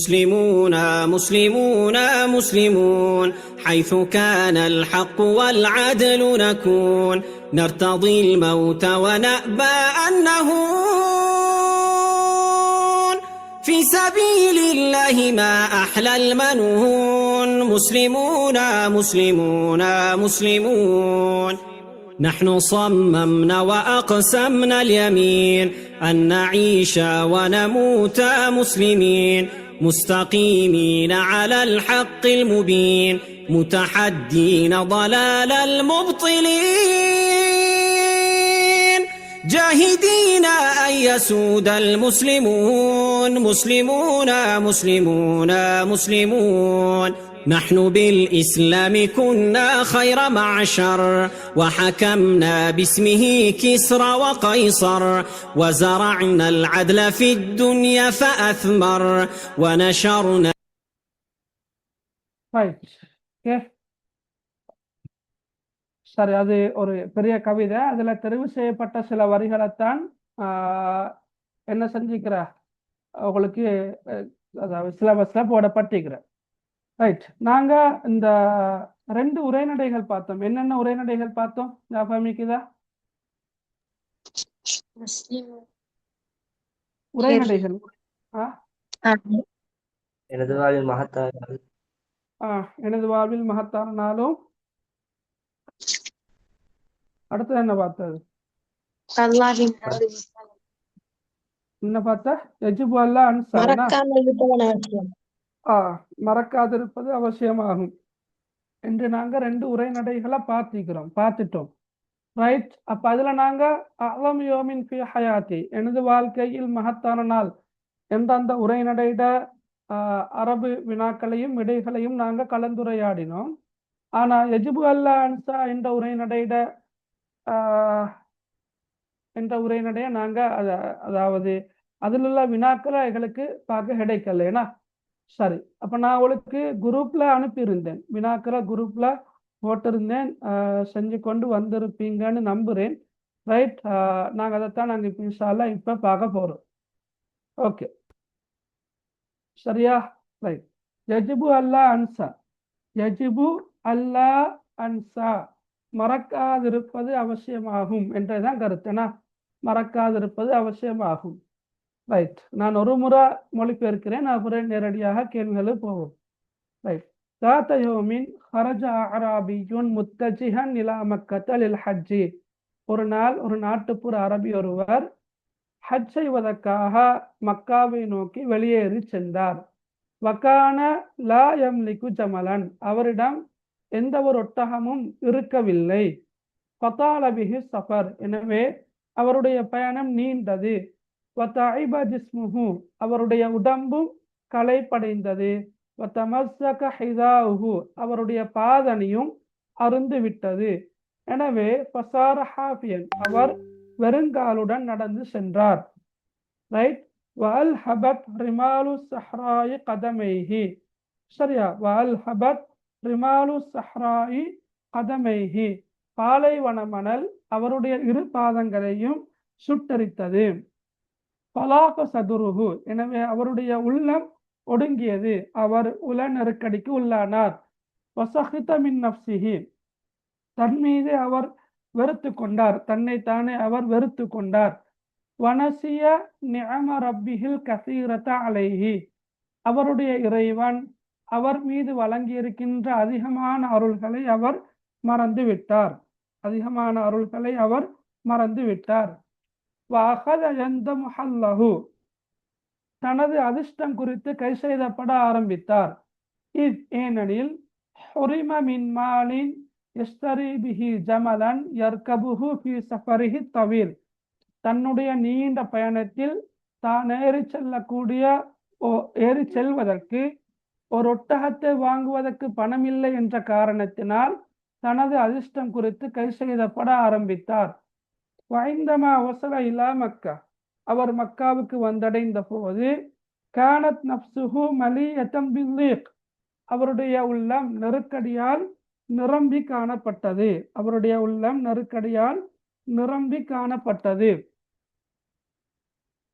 مسلمون مسلمون مسلمون حيث كان الحق والعدل نكون نرتضي الموت ونأبى أن نهون في سبيل الله ما أحلى المنون مسلمون مسلمون مسلمون نحن صممنا وأقسمنا اليمين أن نعيش ونموت مسلمين مستقيمين على الحق المبين متحدين ضلال المبطلين جاهدين أن يسود المسلمون مسلمون مسلمون مسلمون نحن بالإسلام كنا خير معشر وحكمنا باسمه كسرى وقيصر وزرعنا العدل في الدنيا فأثمر ونشرنا. சரி. அது ஒரு பெரிய கவிதை. அதுல தெரிவு செய்யப்பட்ட சில வரிகளைத்தான் என்ன செஞ்சுக்கிற உங்களுக்கு அதாவது சிலபஸ்ல போடப்பட்டிருக்கிற. ரைட். நாங்க இந்த 2 உரைநடைகள் பார்த்தோம். என்னென்ன உரைநடைகள் பார்த்தோம்? ஞாபகமிக்குதா? உரைநடைகள் எனது வாழ்வில் மகத்தான எனது வாழ்வில் மகத்தான நாளும். அடுத்தது என்ன பார்த்தது? என்ன பார்த்த? எஜிபு அல்லாஹ் அன்சார், மறக்காதிருப்பது அவசியமாகும் என்று நாங்க 2 உரைநடைகளை பார்த்துட்டோம். ரைட். அப்ப அதுல நாங்க அலம் யோமின் ஃபி ஹயாத்தி, எனது வாழ்க்கையில் மகத்தான நாள் என்ற அந்த உரைநடையிட அரபு வினாக்களையும் விடைகளையும் நாங்க கலந்துரையாடினோம். ஆனா எஜிபு அல்லா அன்சா என்ற உரைநடைய நாங்க அதாவது அதில் உள்ள வினாக்களை எங்களுக்கு பார்க்க கிடைக்கல. ஏன்னா சரி. அப்ப நான் உங்களுக்கு குரூப்ல அனுப்பியிருந்தேன், வினாக்களை குரூப்ல போட்டிருந்தேன், செஞ்சு கொண்டு வந்திருப்பீங்கன்னு நம்புறேன். ரைட். நாங்கள் அதைத்தான் நாங்கள் இப்போ இன்ஷா அல்லாஹ் இப்போ பார்க்க போகிறோம். ஓகே, சரியா? ரைட். யஜிபு அல்லா அன்சா, யஜிபு அல்லா அன்சா, மறக்காதிருப்பது அவசியமாகும் என்றதான் கருத்துனா, மறக்காதிருப்பது அவசியமாகும். ரைட். நான் ஒரு முறை மொழிபெயர்க்கிறேன், அப்புறம் நேரடியாக கேள்விகளும் போவோம். ரைட். ذات يوم خرج أعرابي متجها إلى مكة للحج. ஒரு நாள் ஒரு நாட்டுப்புற அரபி ஒருவர் ஹஜ் செய்வதற்காக மக்காவை நோக்கி வெளியேறி சென்றார். வக்கான லா யம்லிகு ஜமலன், அவரிடம் எந்த ஒரு ஒட்டகமும் இருக்கவில்லை. ஃபதால பிஹி சஃபர், எனவே அவருடைய பயணம் நீண்டது. வதஇப ஜிஸ்முஹு, அவருடைய உடம்பும் களைப்படைந்தது. வதமஸ்ஸக ஹிதாஉஹு, அவருடைய பாதணியும் அருந்து விட்டது. எனவே ஃபசார ஹாஃபியன், அவர் வெறுங்காலுடன் நடந்து சென்றார். ரைட். வஅல் ஹபத் ரிமாலு சஹ்ராயி கதமைஹி, சரியா? வஅல் ஹபத் ரிமாலு சஹ்ராயி கதமைஹி, பாலைவன மணல் அவருடைய இரு பாதங்களையும் சுட்டரித்தது. பலாக சதுருகு, எனவே அவருடைய உள்ளம் ஒடுங்கியது, அவர் உல நெருக்கடிக்கு உள்ளானார். வசஹித மின் நஃப்சிஹி, தன் மீது அவர் வெறுத்து கொண்டார், தன்னை தானே அவர் வெறுத்து கொண்டார். வனசிய நிஅம ரப்பிஹில் கசீரத அலைஹி, அவருடைய இறைவன் அவர் மீது வழங்கியிருக்கின்ற அதிகமான அருள்களை அவர் மறந்து விட்டார், அதிகமான அருள்களை அவர் மறந்து விட்டார். வஅகத யந்தமு ஹல்லஹு, தனது அதிர்ஷ்டம் குறித்து கை செய்தப்பட ஆரம்பித்தார். ஏனெனில் ஹுரிம மின் மாலின் யஸ்தரி பிஹி ஜமலன் யர்கபுஹு ஃபி சஃபரிஹி தவீல், தன்னுடைய நீண்ட பயணத்தில் தான் ஏறி செல்வதற்கு ஒரு ஒட்டகத்தை வாங்குவதற்கு பணமில்லை என்ற காரணத்தினால் தனது அதிர்ஷ்டம் குறித்து கை செய்தப்பட ஆரம்பித்தார். வைந்தமா வசல இலா மக்கா, அவர் மக்காவுக்கு வந்தடைந்த போது கானத் நப்சுஹு மலியதம் பில்லீக், அவருடைய உள்ளம் நெருக்கடியால் நிரம்பி காணப்பட்டது, அவருடைய உள்ளம் நெருக்கடியால் நிரம்பி காணப்பட்டது.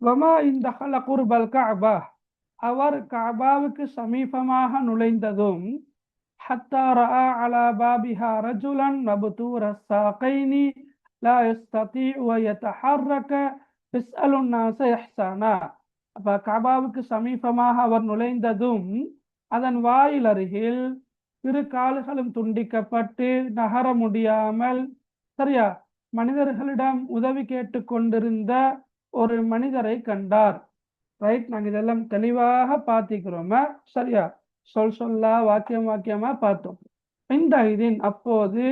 வமா இந்த குர்பல் கஅபா, அவர் கஅபாவுக்கு சமீபமாக நுழைந்ததும் ஹத்தா ரஆ அலா பாபிஹா ரஜுலன் மப்தூர ஸாகைனி லா யஸ்ததீஉ அன் யதஹர்ரக யஸ்அலுன் நாஸ இஹ்சானா, அப்ப கஅபாவுக்கு சமீபமாக அவர் நுழைந்ததும் அதன் வாயில் அருகில் இரு கால்களும் துண்டிக்கப்பட்டு நகர முடியாமல், சரியா, மனிதர்களிடம் உதவி கேட்டு கொண்டிருந்த ஒரு மனிதரை கண்டார். ரைட். நாங்கள் இதெல்லாம் தெளிவாக பார்த்திக்கிறோமா? சரியா, சொல்லா வாக்கியம் வாக்கியமா பார்த்தோம். இந்த இதின் அப்போது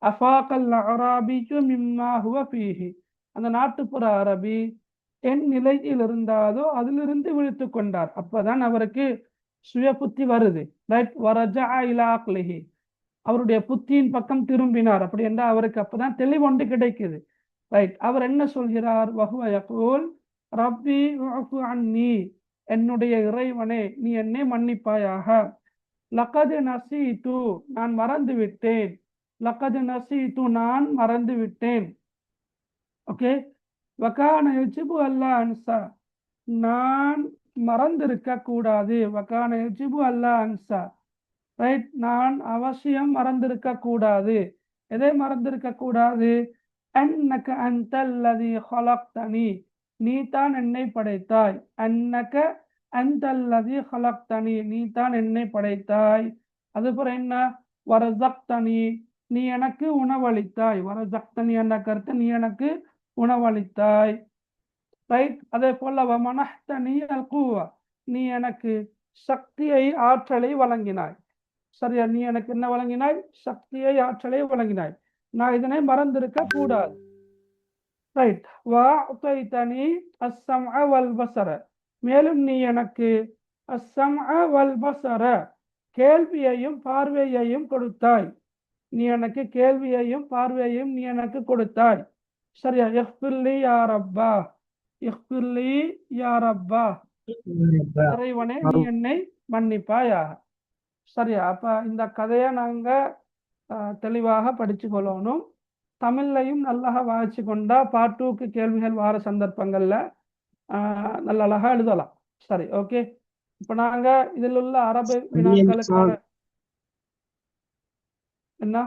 அஃபாகல் அராபியு மிம்மா ஹுவ ஃபீஹி, அந்த நாட்டுப்புற அரபி என் நிலையில் இருந்தாதோ அதிலிருந்து விழித்து கொண்டார். அப்பதான் அவருக்கு சுய புத்தி வருது. ரைட். வரஜா இலா அக்லிஹி, அவருடைய புத்தியின் பக்கம் திரும்பினார். அப்படி என்றால் அவருக்கு அப்பதான் தெளிவொன்று கிடைக்குது. ரைட். அவர் என்ன சொல்கிறார்? வஹுவ யகூல் ரப்பி உஃபு அன்னி, என்னுடைய இறைவனே நீ என்னை மன்னிப்பாயாக. லகது நசீது, நான் மறந்து விட்டேன். லகது நசீது, நான் மறந்து விட்டேன். ஓகே. வகான யஜிபு அல்லா அன்சா, நான் மறந்திருக்க கூடாது. வகான யஜிபு அல்லா அன்சா, ரைட். நான் அவசியம் மறந்திருக்க கூடாது. எதை மறந்திருக்க கூடாது? அன்னக அன்தல்லதி ஹலக்தனி, நீ தான் என்னை படைத்தாய். அன்னக அன்தல்லதி ஹலக்தனி, நீ தான் என்னை படைத்தாய். அதுபோல என்ன? வரஸக்தனி, நீ எனக்கு உணவளித்தாய். வரஸக்தனி என்ற கருத்து, நீ எனக்கு உணவளித்தாய். ரைட். அதே போல வமனஹ்தனி அல் குவா, நீ எனக்கு சக்தியை ஆற்றலை வழங்கினாய். சரியா, நீ எனக்கு என்ன வழங்கினாய்? சக்தியை ஆற்றலை வழங்கினாய். நான் இதனை மறந்திருக்க கூடாது. ரைட். வஅதைதனி அஸ்ஸம்அ வல் பஸர, மேலும் நீ எனக்கு அஸ்ஸம்அ வல் பஸர, கேள்வியையும் பார்வையையும் கொடுத்தாய். நீ எனக்கு கேள்வியையும் பார்வையையும் நீ எனக்கு கொடுத்தாய். சரியா. இஃபிர்லி யா ரப்பா, இஃபிர்லி யா ரப்பா, இறைவனே நீ என்னை மன்னிப்பாயா. சரியா. அப்ப இந்த கதையை நாங்க தெளிவாக படிச்சு கொள்ளணும். தமிழ்லையும் நல்லா வாய்ச்சி கொண்டா பார்ட் 2க்கு கேள்விகள் வார சந்தர்ப்பங்கள்ல நல்ல அழகா எழுதலாம். சரி, ஓகே. இப்ப நாங்க இதில் உள்ள அரபு வினாக்களுக்கான என்ன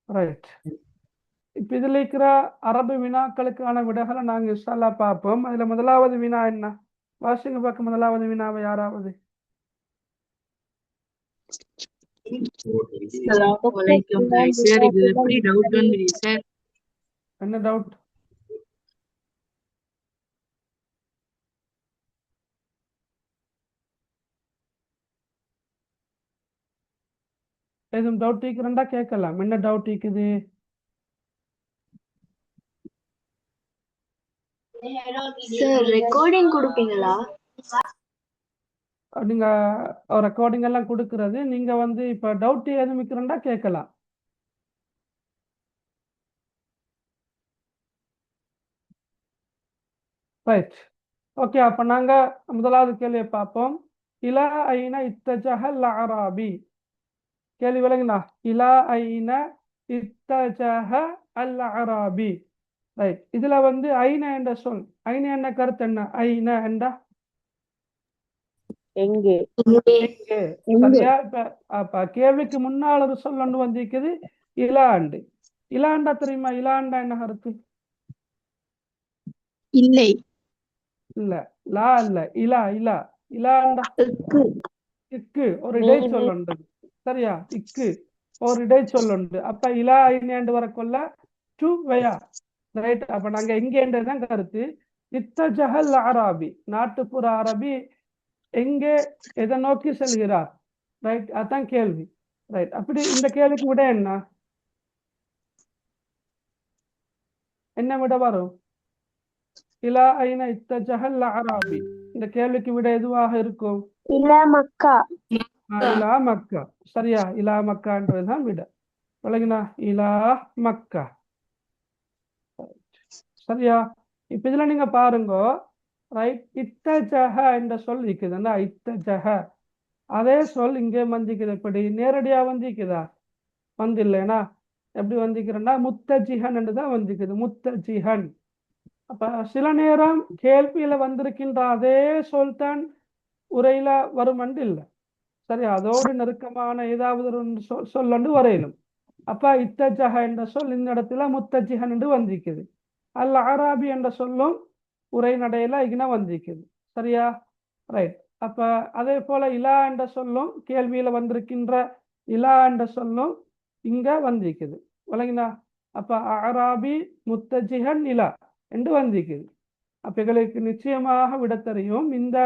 ரைட். இப்ப இதுல இருக்கிற அரபு வினாக்களுக்கான விடைகளை நாங்க இன்ஷா அல்லாஹ் பார்ப்போம். அதுல முதலாவது வினா என்ன? வாசிங்க பார்க்க முதலாவது வினாவை யாராவது. அஸ்ஸலாமு சார், இது எப்படி டவுட் வந்து சார்? என்ன டவுட்? எதுவும் டவுட் இருக்கிறண்டா கேட்கலாம். என்ன டவுட் இருக்குது? சார் ரெக்கார்டிங் கொடுப்பீங்களா? நீங்க ரெக்கார்டிங் எல்லாம் கொடுக்கறது, நீங்க வந்து இப்ப டவுட் எதுவும் இருக்கிறண்டா கேட்கலாம். Right, okay. அப்ப நாங்க முதலாவது கேள்வியை பார்ப்போம். இலா ஐன இத்தஜஹல் அராபி. கேள்வி விளங்குனா? இலா ஐன இத்தஜஹ அல் அராபி. ரைட், இதுல வந்து ஐன என்ற சொல், ஐன என்ன கருத்து என்ன? ஐன என்றா எங்கே? எங்கே, சரியா? அப்ப கேள்விக்கு முன்னால் ஒரு சொல் ஒன்று வந்திருக்குது, இலாண்டு. இலாண்டா தெரியுமா? இலாண்டா என்ன கருத்து? இல்லை. இல்ல, லா இல்ல, இலா. இலா இலாண்டா இக்கு ஒரு இடை சொல் உண்டு, சரியா? இக்கு ஒரு இடை சொல் உண்டு. அப்ப இலா ஐநேண்டு வரக்குள்ள டு வயா. ரைட், அப்ப நாங்க எங்கேன்றதுதான் கருத்து. இத்தஜஹல் அராபி, நாட்டுப்புற அரபி எங்கே, எதை நோக்கி செல்கிறார்? ரைட், அதான் கேள்வி. ரைட், அப்படி இந்த கேள்விக்கு விட என்ன விட வரும்? இலா ஐன இத்தஜஹல் அராபி. இந்த கேள்விக்கு விட எதுவாக இருக்கும்? இலா மக்கா. இலா மக்கா, சரியா? இலா மக்கான்றதுதான் விட. விளங்கினா? இலா மக்கா, சரியா? இப்ப இதுல நீங்க பாருங்க, ரைட், இத்தஜஹ என்ற சொல் இருக்குதுன்னா, இத்தஜஹ அதே சொல் இங்கே வந்திக்குது. எப்படி நேரடியா வந்திக்குதா? வந்து இல்லைனா எப்படி வந்திக்கிறேன்னா முத்தஜிஹன் என்றுதான் வந்திக்குது, முத்தஜிஹன். அப்ப சில நேரம் கேள்வியில வந்திருக்கின்ற அதே சொல் தான் உரையில வரும் என்று இல்லை, சரி? அதோடு நெருக்கமான ஏதாவது ஒரு சொல் என்று வரையிலும். அப்ப இத்தஜஹ என்ற சொல் இந்த இடத்துல முத்தஜிஹன் என்று வந்திக்குது. அல் அராபி என்ற சொல்லும் உரைநடையில இங்கே வந்திக்குது, சரியா? ரைட், அப்ப அதே போல இலா என்ற சொல்லும் கேள்வியில வந்திருக்கின்ற இலா என்ற சொல்லும் இங்க வந்திக்குது. விளங்கினா? அப்ப அராபி முத்தஜிஹன் இலா என்று வந்திக்குது. அப்ப எங்களுக்கு நிச்சயமாக விட தெரியும், இந்த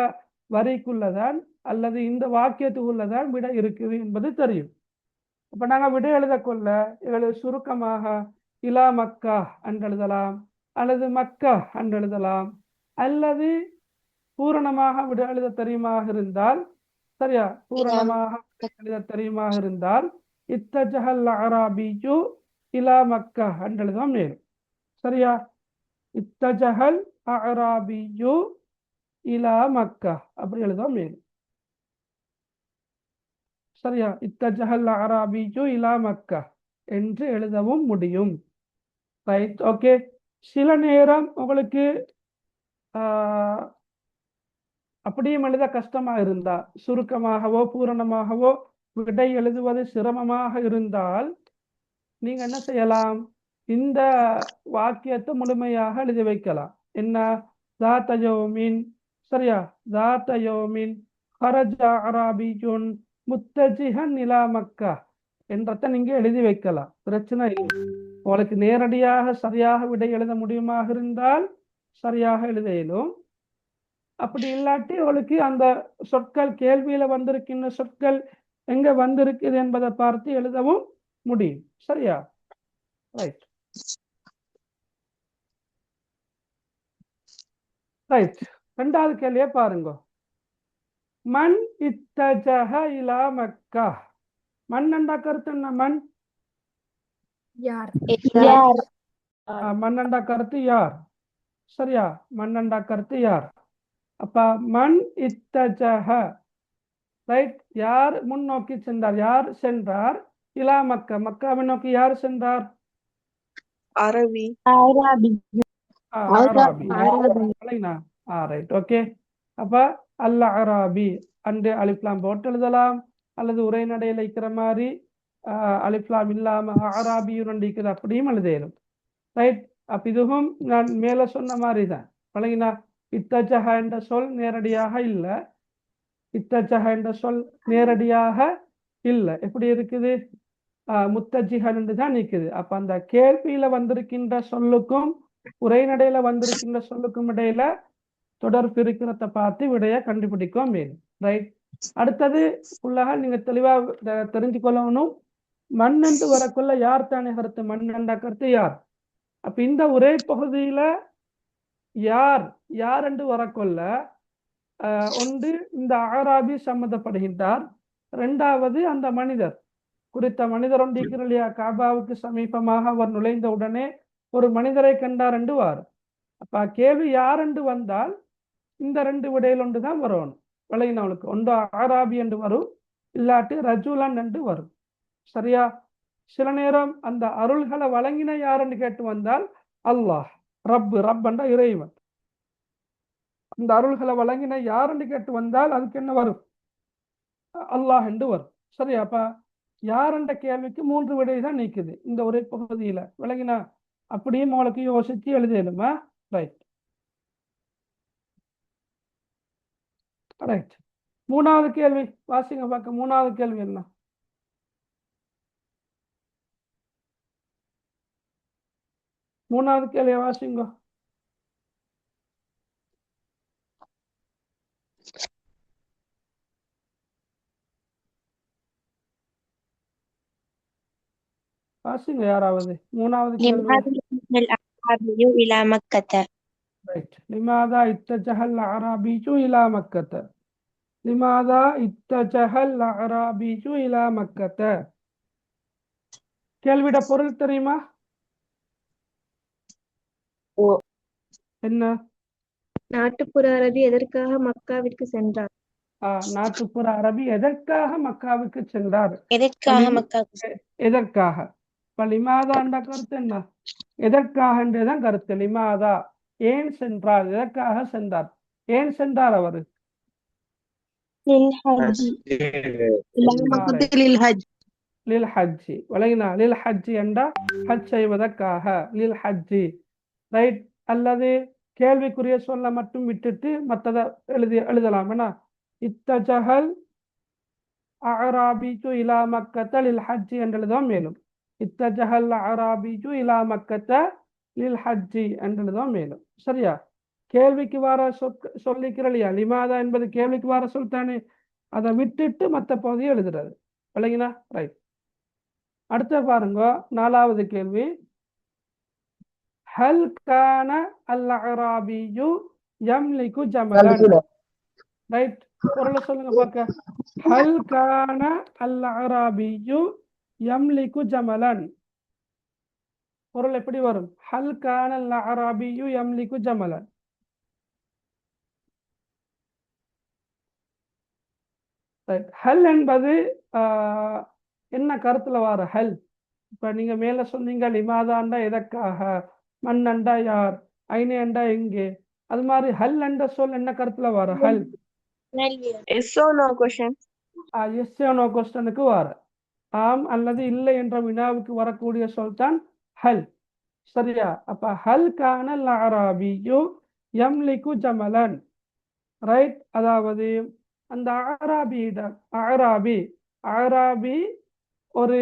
வரிக்குள்ளதான் அல்லது இந்த வாக்கியத்துக்குள்ளதான் விட இருக்குது என்பது தெரியும். அப்ப நாங்க விட எழுதக்கொள்ள எங்களுக்கு சுருக்கமாக இலா மக்கா என்று எழுதலாம், அல்லது மக்கா என்று எழுதலாம், அல்லது பூரணமாக விட எழுத தெரியுமாக இருந்தால், சரியா? பூரணமாக எழுத தெரியுமாக இருந்தால் இத்தஜஹல் அராபியு இலா மக்கா என்று எழுதலாம் மேலும், சரியா? இத்தஜஹல் அராபியு இலா மக்கா அப்படி எழுதலாம் மேலும், சரியா? இத்தஜஹல் அராபியு இலா மக்கா என்று எழுதவும் முடியும். Right, okay. சில நேரம் உங்களுக்கு அப்படியும் எழுத கஷ்டமா இருந்தா, சுருக்கமாகவோ பூரணமாகவோ விடை எழுதுவது சிரமமாக இருந்தால் நீங்க என்ன செய்யலாம்? இந்த வாக்கியத்தை முழுமையாக எழுதி வைக்கலாம். என்ன? ذات يوم, சரியா? ذات يوم خرج أعرابي متجها إلى مكة என்றத நீங்க எழுதி வைக்கலாம், பிரச்சனை இல்லை. உங்களுக்கு நேரடியாக சரியாக விடை எழுத முடியுமாக இருந்தால் சரியாக எழுத இயலும். அப்படி இல்லாட்டி உங்களுக்கு அந்த சொற்கள், கேள்வியில வந்திருக்கின்ற சொற்கள் எங்க வந்திருக்குது என்பதை பார்த்து எழுதவும் முடியும், சரியா? Right, right. ரெண்டாவது கேள்வியை பாருங்க. மன் இத்தஜஹ இலா மக்கா. மன் என்ற கருத்து என்ன? மன் யார்? மன் என்ற கருத்து யார், சரியா? மன் என்ற கருத்து யார். அப்ப மன் இத்தஜஹ, ரைட். யார் முன்னோக்கி சென்றார்? யார் சென்றார்? இலா மக்கா, மக்காவை நோக்கி யார் சென்றார்? அரபி. அராபி. அராபி. அராபி. Right, okay. அப்ப அல் அராபி அன்று அலிஃப்லாம் போட்டு எழுதலாம், அல்லது உரைநடையில் இருக்கிற மாதிரி அலிஃப்லாம் இல்லாம அராபியும் இருக்குது, அப்படியும் எழுதலும். ரைட். அப்ப இதுவும் நான் மேல சொன்ன மாதிரி தான். வழங்கினா இத்தஜஹ என்ற சொல் நேரடியாக இல்லை. இத்தஜஹ என்ற சொல் நேரடியாக இல்லை. எப்படி இருக்குது? முத்தஜிஹன் என்று தான் நிற்குது. அப்ப அந்த கேள்வியில வந்திருக்கின்ற சொல்லுக்கும் உரைநடையில வந்திருக்கின்ற சொல்லுக்கும் இடையில தொடர்பு இருக்கிறத பார்த்து விடைய கண்டுபிடிக்கும் மேலும். ரைட். அடுத்தது உள்ளாக நீங்க தெளிவா தெரிஞ்சு கொள்ளணும். மண்ணென்று வரக்குள்ள யார் தானே கருத்து? மண்ணென்ற கருத்து யார்? அப்ப இந்த உரை பகுதியில யார் யார் என்று வரக்கொள்ள ஒன்று இந்த அராபி சம்மந்தப்படுகின்றார், இரண்டாவது அந்த மனிதர், குறித்த மனிதர் ஒன்றிருக்கிற இல்லையா, காபாவுக்கு சமீபமாக அவர் நுழைந்த உடனே ஒரு மனிதரை கண்டார் என்று வார். அப்ப கேள்வி யார் என்று வந்தால் இந்த ரெண்டு விடையில் ஒன்று தான் வரணும். விளையினவளுக்கு ஒன்று ஆராபி என்று வரும், இல்லாட்டி ரஜுலன் என்று வரும். சரியா? சில நேரம் அந்த அருள்களை வழங்கின யார் என்று கேட்டு வந்தால் அல்லாஹ், ரப், ரப் என்ற இறைவன். அந்த அருள்களை வழங்கின யார் என்று கேட்டு வந்தால் அதுக்கு என்ன வரும்? அல்லாஹ் என்று வரும். சரியா? அப்ப யார் என்ற கேள்விக்கு மூன்று விடை தான் நீக்குது இந்த உரை பகுதியில. விளங்கினா அப்படியும் உங்களுக்கு யோசிச்சு எழுதிடுமா? Right, right. மூணாவது கேள்வி வாசிங்க பார்க்க. மூணாவது கேள்வி என்ன? மூணாவது கேள்வியை வாசிங்க. வாசிங்க யாராவது. மூணாவது கேள்வி. ரைட். லிமாதா இத்தஜஹல் அராபியு இலா மக்கத்த. லிமாதா இத்தஜஹல் அராபியு இலா மக்கத்த. கேள்விட பொருள் தெரியுமா? என்ன? நாட்டுப்புற அரபி எதற்காக மக்காவிற்கு சென்றார்? நாட்டுப்புற அரபி எதற்காக மக்காவுக்கு சென்றார்? எதற்காக? இப்ப லிமாதா என்ற கருத்து என்ன? எதற்காக என்றுதான் கருத்து. லிமாதா ஏன் சென்றார், எதற்காக சென்றார், ஏன் சென்றார் அவரு? லில் ஹஜ்ஜி. வழங்கினா லில் ஹஜ்ஜி என்றா ஹஜ் செய்வதற்காக, லில் ஹஜ்ஜி. ரைட். அல்லது கேள்விக்குரிய சொல்ல மட்டும் விட்டுட்டு மற்றதை எழுதலாம். என்ன? இத்தஜஹல் அராபியு இலா மக்கத்த லில் ஹஜ்ஜி என்று எழுதுவோம். மேலும் இத்தஜஹல் அராபியு இலா மக்கத்த லில் ஹஜ்ஜி என்று எழுதுவோம். மேலும் சரியா? கேள்விக்கு வர சொல்லிக்கிற இல்லையா, லிமாதா என்பது கேள்விக்கு வர சொல் தானே, அதை விட்டுட்டு மற்ற பகுதியை எழுதுறது. விளங்கினா? ரைட். அடுத்த பாருங்க, நாலாவது கேள்வி. ஹல் கான அல் அராபியு யம்லிகு ஜமலன். ரைட். பொருளை சொல்லுங்க பார்க்க. ஹல் கான அல் அராபியு யம்லிகு ஜமலன். பொருள் எப்படி வரும்? ஹல் கான அல் அராபியு யம்லிகு ஜமலன். ஹல் என்பது என்ன கருத்துல வர ஹல்? இப்ப நீங்க மேல சொன்னீங்க லிமாதாண்டா எதற்காக, மண்ணண்டா யார், ஐனேண்டா எங்கே, அது மாதிரி ஹல் என்ற சொல் என்ன கருத்துல வர? ஹல் yes or no question. Yes no கொஸ்டனுக்கு வர, ஆம் அல்லது இல்லை என்ற வினாவுக்கு வரக்கூடிய சொல் தான் ஹல். சரியா? அப்ப ஹல் கான அல் அராபியு யம்லிகு ஜமலன். ரைட். அதாவது அந்த அராபி ஒரு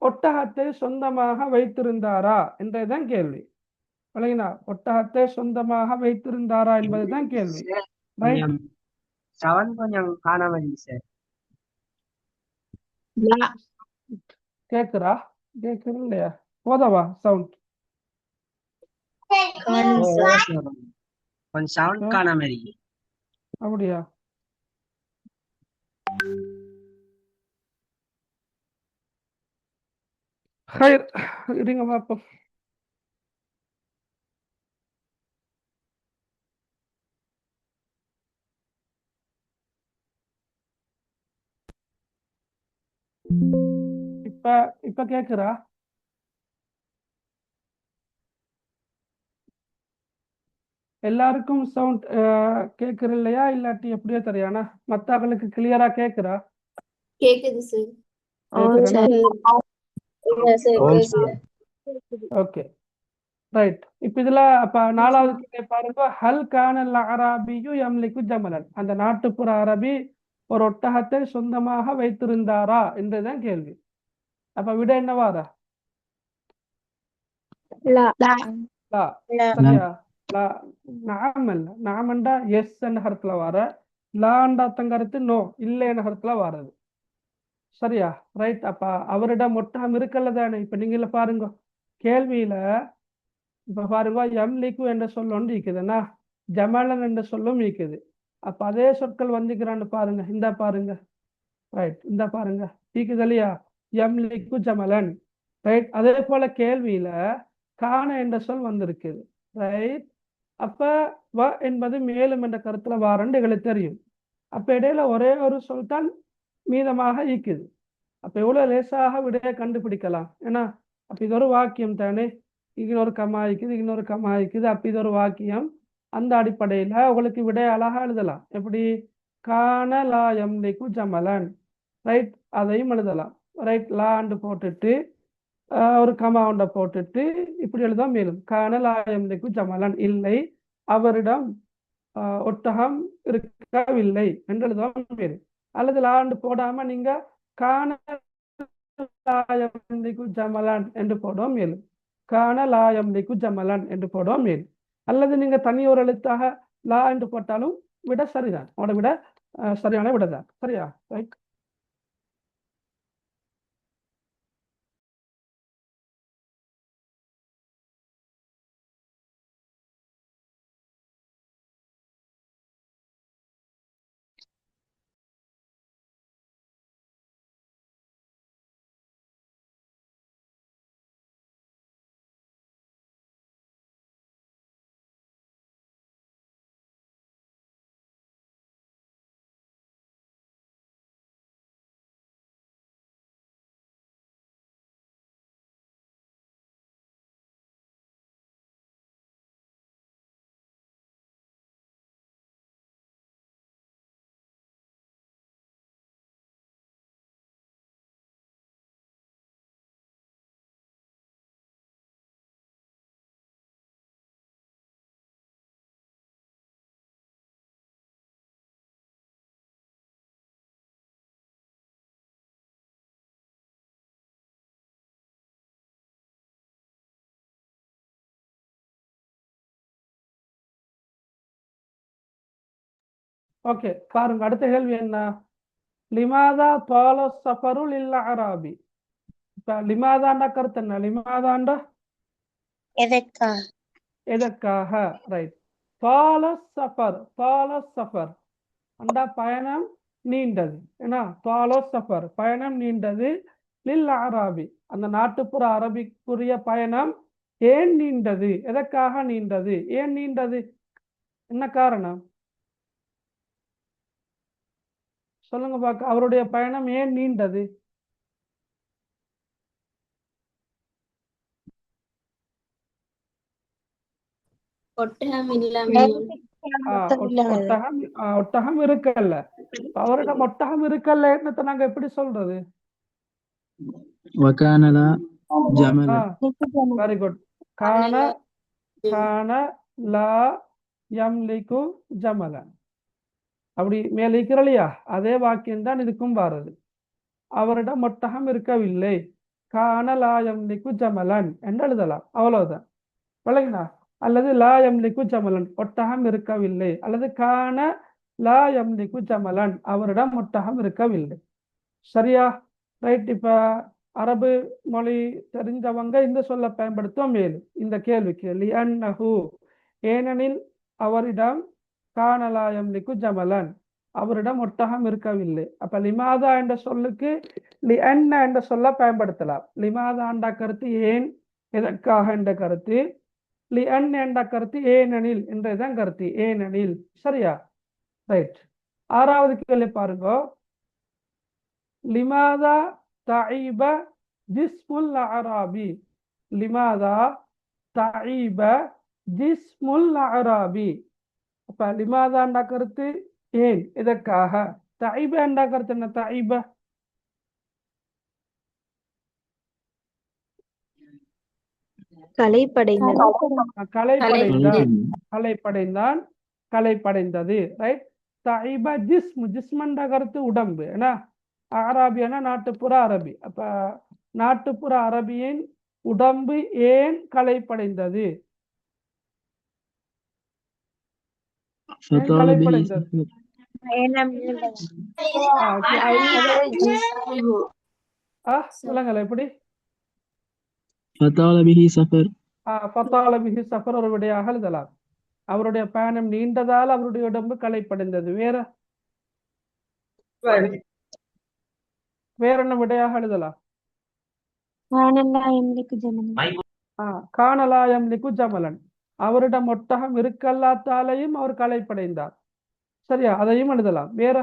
ஒட்டகத்தை சொந்தமாக வைத்திருந்தாரா என்றதுதான் கேள்வி. விளங்கினா? ஒட்டகத்தை சொந்தமாக வைத்திருந்தாரா என்பதுதான் கேள்வி. ரைட். சவுண்ட் கொஞ்சம் காணாம இருக்கு சார். கேக்குறா? கேக்குது இல்லையா? போதவா சவுண்ட்? கொஞ்சம் சவுண்ட் காணாம இருக்கு. அப்படியா? ஹைர், இருங்க பாப்போம். இப்ப இப்ப கேக்குறா? எல்லாருக்கும் சவுண்ட் கேக்குற இல்லையா? இல்லாட்டி எப்படியோ தெரியானா? மத்தாக்களுக்கு கிளியரா கேக்குறா? கேக்குது சார். கேக்குறேனா? Okay right. இப்ப இதுல அப்ப நாலாவது கேள்வி பாருங்க. ஹல் கானல் அராபியு யம்லிக்கு ஜமலன். அந்த நாட்டுப்புற அரபி ஒரு ஒட்டகத்தை சொந்தமாக வைத்திருந்தாரா என்றுதான் கேள்வி. அப்ப விட என்னவாரா? லா லா. சரியா? லா. நாம் அல்ல. நாமண்டா எஸ் என்ற கருத்துல வர, லாண்டா தங்கறது நோ இல்லை என்ற கருத்துல வாரது. சரியா? ரைட். அப்ப அவரிடம் ஒட்டகம் இருக்கல்ல தானே? இப்ப நீங்கள பாருங்க கேள்வியில, இப்ப பாருங்க யம்லிக்கு என்ற சொல் ஒன்று இருக்குதுன்னா, ஜமலன் என்ற சொல்லும் இருக்குது. அப்ப அதே சொற்கள் வந்துக்கிறான்னு பாருங்க. இந்த பாருங்க. ரைட். இந்த பாருங்க இருக்குது இல்லையா? யம்லிக்கு ஜமலன். ரைட். அதே போல கேள்வியில காண என்ற சொல் வந்திருக்குது. ரைட். அப்ப வ என்பது மேலும் என்ற கருத்துல வாரண்டு எங்களுக்கு தெரியும். அப்ப இடையில ஒரே ஒரு சொல் தான் மீதமாக இருக்குது. அப்ப எவ்வளவு லேசாக விடையை கண்டுபிடிக்கலாம். ஏன்னா அப்ப இது ஒரு வாக்கியம் தானே, இன்னொரு கமா இருக்குது, இன்னொரு கமா இருக்குது. அப்ப இது ஒரு வாக்கியம். அந்த அடிப்படையில உங்களுக்கு விடைய அழகா எழுதலாம். எப்படி? கான லா யம்லிக்கு ஜமலன். ரைட். அதையும் எழுதலாம். ரைட். லாண்டு போட்டுட்டு ஒரு கமாவுண்ட போட்டுட்டு இப்படி எழுதாம். மேலும் கான லா யம்லிக்கு ஜமலன், இல்லை அவரிடம் ஒட்டகம் இருக்கவில்லை என்று எழுதாம். மேலும் அல்லது லாண்டு போடாம நீங்க கான லாயம்லிக்கு ஜமலன் என்று போடுவோம். மேலும் கான லாயம்லிக்கு ஜமலன் என்று போடுவோம். மேலும் அல்லது நீங்க தனி ஒரு எழுத்தாக லா என்று போட்டாலும் விட சரிதான். அவட விட சரியான விடதான். சரியா? ரைட். ஓகே பாருங்க. அடுத்த கேள்வி என்ன? லிமாதா பால சஃபருல் இல்ல அராபி. இப்ப லிமாதாண்டா கருத்து என்ன? லிமாதாண்டா எதற்காக? ரைட். பால சஃபர். பால சஃபர் அண்டா பயணம் நீண்டது. ஏன்னா பாலோ சஃபர் பயணம் நீண்டது. லில் அராபி அந்த நாட்டுப்புற அரபிக்குரிய பயணம் ஏன் நீண்டது? எதற்காக நீண்டது? ஏன் நீண்டது? என்ன காரணம் சொல்லுங்க பார்க்க. அவருடைய பயணம் ஏன் நீண்டது? ஒட்டகம் இல்லாமல் ஒட்டகம் இருக்கல்ல. அவரிடம் ஒட்டகம் இருக்கல்ல என்னத்தை நாங்க எப்படி சொல்றது? Very good. கான கான லா யம்லிக்கு ஜமலன். அப்படி மேல இருக்கிறலையா அதே வாக்கியம் தான் இதுக்கும் வாரது. அவரிடம் ஒட்டகம் இருக்கவில்லை. கான லா யம்லிக்கு ஜமலன் என்று எழுதலாம். அவ்வளவுதான். விளங்கினா? அல்லது லா யம்லிக்கு ஜமலன் ஒட்டகம் இருக்கவில்லை. அல்லது கான லா யம்லிக்கு ஜமலன் அவரிடம் ஒட்டகம் இருக்கவில்லை. சரியா? ரைட். இப்ப அரபு மொழி தெரிஞ்சவங்க இந்த சொல்ல பயன்படுத்துவோம். மேலும் இந்த கேள்விக்கு லிஅன்னஹு ஏனெனில் அவரிடம் கான லா யம்லிக்கு ஜமலன் அவரிடம் ஒட்டகம் இருக்கவில்லை. அப்ப லிமாதா என்ற சொல்லுக்கு லிஅன்ன என்ற சொல்ல பயன்படுத்தலாம். லிமாதா கருத்து ஏன், எதற்காக என்ற கருத்து. லிஅன் என்ற கருத்து ஏனெனில் என்றதான் கருத்து. ஏனெனில். சரியா? ரைட். ஆறாவது கேள்வி பாருங்க. லிமாதா تعيب جسم الأعرابي لماذا تعيب جسم الأعرابي அப்ப லிமாதா என்ற கருத்து ஏன் இதற்காக تعيب என்ற கருத்து என்ன تعيب கலைப்படைந்தது கலைப்படைந்தான் கலைப்படைந்தான் கலைப்படைந்தது ரைட் تعيب ஜிஸ்ம் என்ற கருத்து உடம்பு ஏன்னா அராபியானா நாட்டுப்புற அரபி அப்ப நாட்டுப்புற அரபியின் உடம்பு ஏன் கலைப்படைந்தது ஏன் فطال به கலைப்படைந்தது سفر சொல்லுங்களேன் எப்படி فطال به سفر ஃபத்தால பிஹி சஃபர் ஒரு விடையாக எழுதலாம் அவருடைய பயணம் நீண்டதால் அவருடைய உடம்பு கலைப்படைந்தது வேற என்ன விடையாக எழுதலாம் காணலாயம் லிக்கு ஜமலன் அவரிடம் ஒட்டகம் இருக்கல்லாத்தாலையும் அவர் கலைப்படைந்தார் சரியா அதையும் எழுதலாம் வேற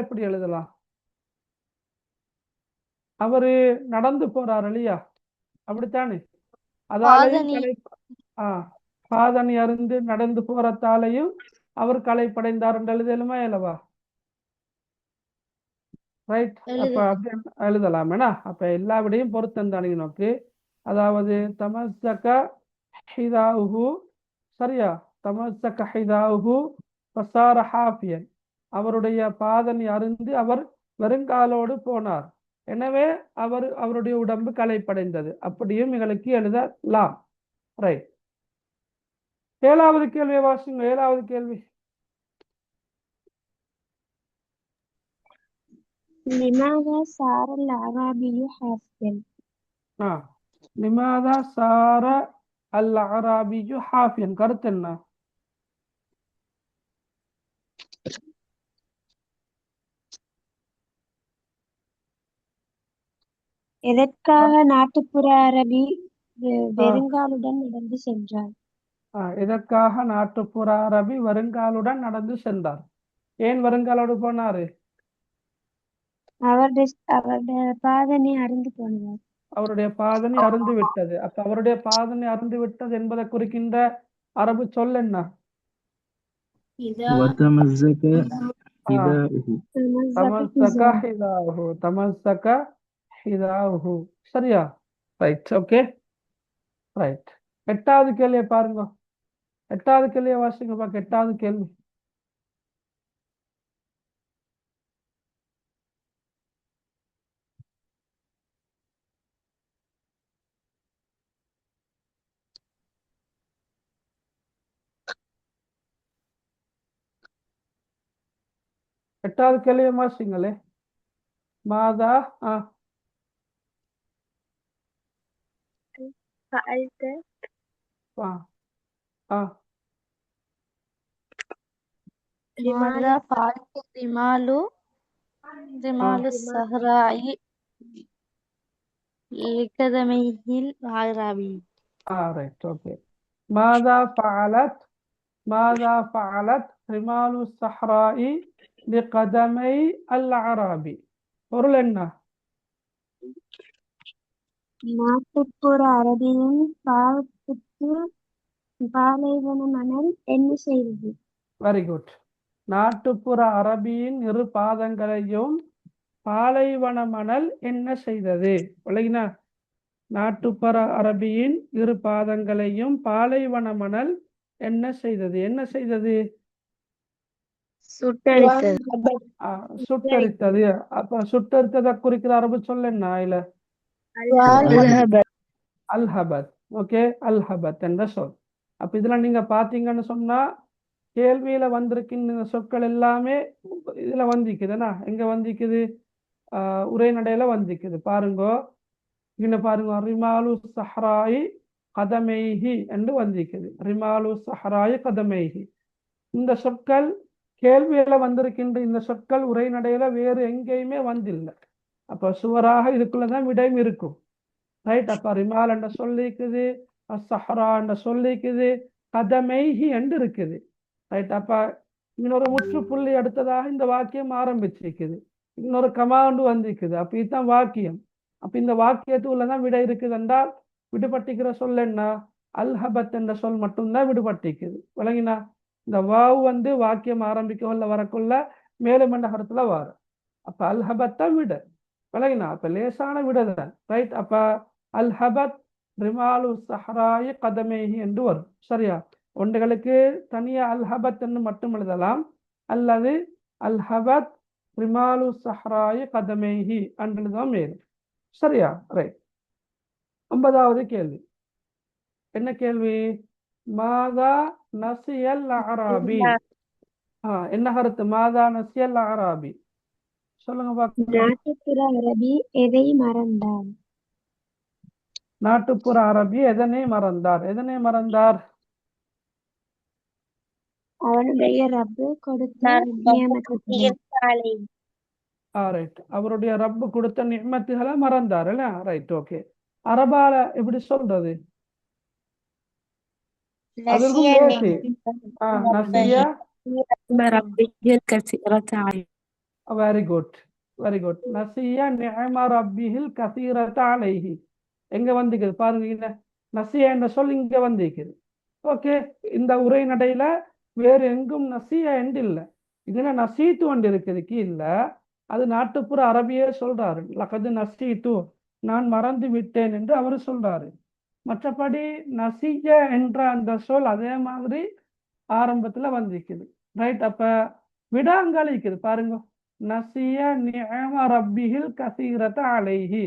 எப்படி எழுதலாம் அவரு நடந்து போறார் இல்லையா அப்படித்தானே அதாலையும் பாதனை அருந்து நடந்து போறதாலையும் அவர் கலைப்படைந்தார் என்று எழுதலுமா இல்லவா ரைட் அப்ப அப்படி எழுதலாம் ஏன்னா அப்ப எல்லா விடையும் பொருத்தம் தானே நோக்கு அதாவது தமஸ்ஸக ஹிதாஹு சரியா தமஸ்ஸக ஹிதாஹு ஃபஸார ஹாஃபியன் அவருடைய பாதனை அருந்து அவர் வெறுங்காலோடு போனார் எனவே அவருடைய உடம்பு கலைப்படைந்தது அப்படியும் எங்களுக்கு எழுதலாம் ரைட் ஏழாவது கேள்வி வாசிங்க ஏழாவது கேள்வி لماذا صار الأعرابي حافيا لماذا صار الأعرابي حافيا கருத்து என்ன எதற்காக நாட்டுப்புற அரபி வெறுங்காலுடன் நடந்து சென்றார் எதற்காக நாட்டுப்புற அரபி வருங்காலுடன் நடந்து சென்றார் ஏன் வருங்காலோடு போனாரு அவருடைய பாதனை அருந்து போனார் அவருடைய பாதனை அருந்து விட்டது அப்ப அவருடைய பாதனை அருந்து விட்டது என்பதை குறிக்கின்ற அரபு சொல் என்ன وتمزق حذاؤه சரியா ரைட் ஓகே ரைட் எட்டாவது கேள்வியை பாருங்க எட்டாவது கேள்வியை வாசிங்க பாக்க எட்டாவது கேள்வி எட்டாவது கேள்வியை வாசிங்களே மாதா لماذا فعلت رمال الصحراء لقدميه الأعرابي ரைட் ஓகே ماذا فعلت رمال الصحراء لقدمي الأعرابي பொருள் என்ன நாட்டுப்புற அரபியின் பாவத்துக்கு பாலைவன மணல் என்ன செய்தது வெரி குட் நாட்டுப்புற அரபியின் இரு பாதங்களையும் பாலைவன மணல் என்ன செய்தது விளங்கினா நாட்டுப்புற அரபியின் இரு பாதங்களையும் பாலைவன மணல் என்ன செய்தது சுட்டரித்தது அப்ப சுட்டரித்ததை குறிக்கிற அரபு சொல்ல என்ன இல்ல அல்ஹபத் ஓகே அல்ஹபத் என்ற சொல் அப்ப இதுல நீங்க பாத்தீங்கன்னு சொன்னா கேள்வியில வந்திருக்கின்ற சொற்கள் எல்லாமே இதுல வந்திக்குதுன்னா எங்க வந்திக்குது உரைநடையில வந்திக்குது பாருங்க இங்க பாருங்க ரிமாலு சஹராயி கதமைஹி என்று வந்திக்குது ரிமாலு சஹராயி கதமைஹி இந்த சொற்கள் கேள்வியில வந்திருக்கின்ற இந்த சொற்கள் உரைநடையில வேறு எங்கேயுமே வந்தில்லை அப்ப சுவராக இதுக்குள்ளதான் விடையும் இருக்கும் ரைட் அப்ப ரிமால் என்ற சொல்லிக்குது சஹரா என்ற சொல்லிக்குது கதமைஹி என்று இருக்குது ரைட் அப்ப இன்னொரு முற்றுப்புள்ளி அடுத்ததாக இந்த வாக்கியம் ஆரம்பிச்சிருக்குது, இன்னொரு கமாண்டு வந்திருக்குது. அப்ப இதுதான் வாக்கியம். அப்ப இந்த வாக்கியத்துள்ளதான் விடை இருக்குது என்றால் விடுபட்டிக்கிற சொல் என்ன? அல்ஹபத் என்ற சொல் மட்டும்தான் விடுபட்டிக்குது. விளங்கினா? இந்த வாவ் வாக்கியம் ஆரம்பிக்கல வரக்குள்ள மேலும் என்ற கருத்துல வாரு. அப்ப அல்ஹபத்தா விட. விளங்கினா? அப்ப லேசான விடதான். ரைட். அப்ப அல்ஹபத் ரிமாலு சஹராயி கதமேஹி என்று வரும். சரியா? ஒன்றுகளுக்கு தனியா அல்ஹபத் என்று மட்டும் எழுதலாம், அல்லது அல்ஹபத் ரிமாலு சஹராயி கதமேஹி என்றுதான் மேலும். சரியா? ரைட். 9வது கேள்வி. என்ன கேள்வி? மாதா நசியல் அராபி. என்ன கருத்து? மாதா நசியல் அராபி சொல்லுங்க பார்க்கலாம். நாட்டுப்புற அரபி எதை மறந்தார்? நாட்டுப்புற அரபி எதனை மறந்தார்? எதனை மறந்தார்? அவனுடைய ரப்பு கொடுத்த நியமத்துகளை. ரைட். அவருடைய ரப்பு கொடுத்த நியமத்துகளை மறந்தார். இல்ல? ரைட். ஓகே. அரபால எப்படி சொல்றது? Very good, very good. நசிய நிஅம ரப்பிஹில் கஸீரத அலைஹி எங்க வந்திருக்குது பாருங்க. நசிய என்ற சொல் இங்க வந்திருக்குது. ஓகே. இந்த உரைநடையில வேறு எங்கும் நசிய என்று இல்லை. இதுல நசீத்து ஒன்று இருக்குது கீழ. அது நாட்டுப்புற அரபியே சொல்றாரு. லகது நசீத்து, நான் மறந்து விட்டேன் என்று அவரு சொல்றாரு. மற்றபடி நசிய என்ற அந்த சொல் அதே மாதிரி ஆரம்பத்துல வந்திருக்குது. ரைட். அப்ப விடாங்கள் இருக்குது பாருங்க. நசிய நிஅம ரப்பிஹில் கஸீரத அலைஹி.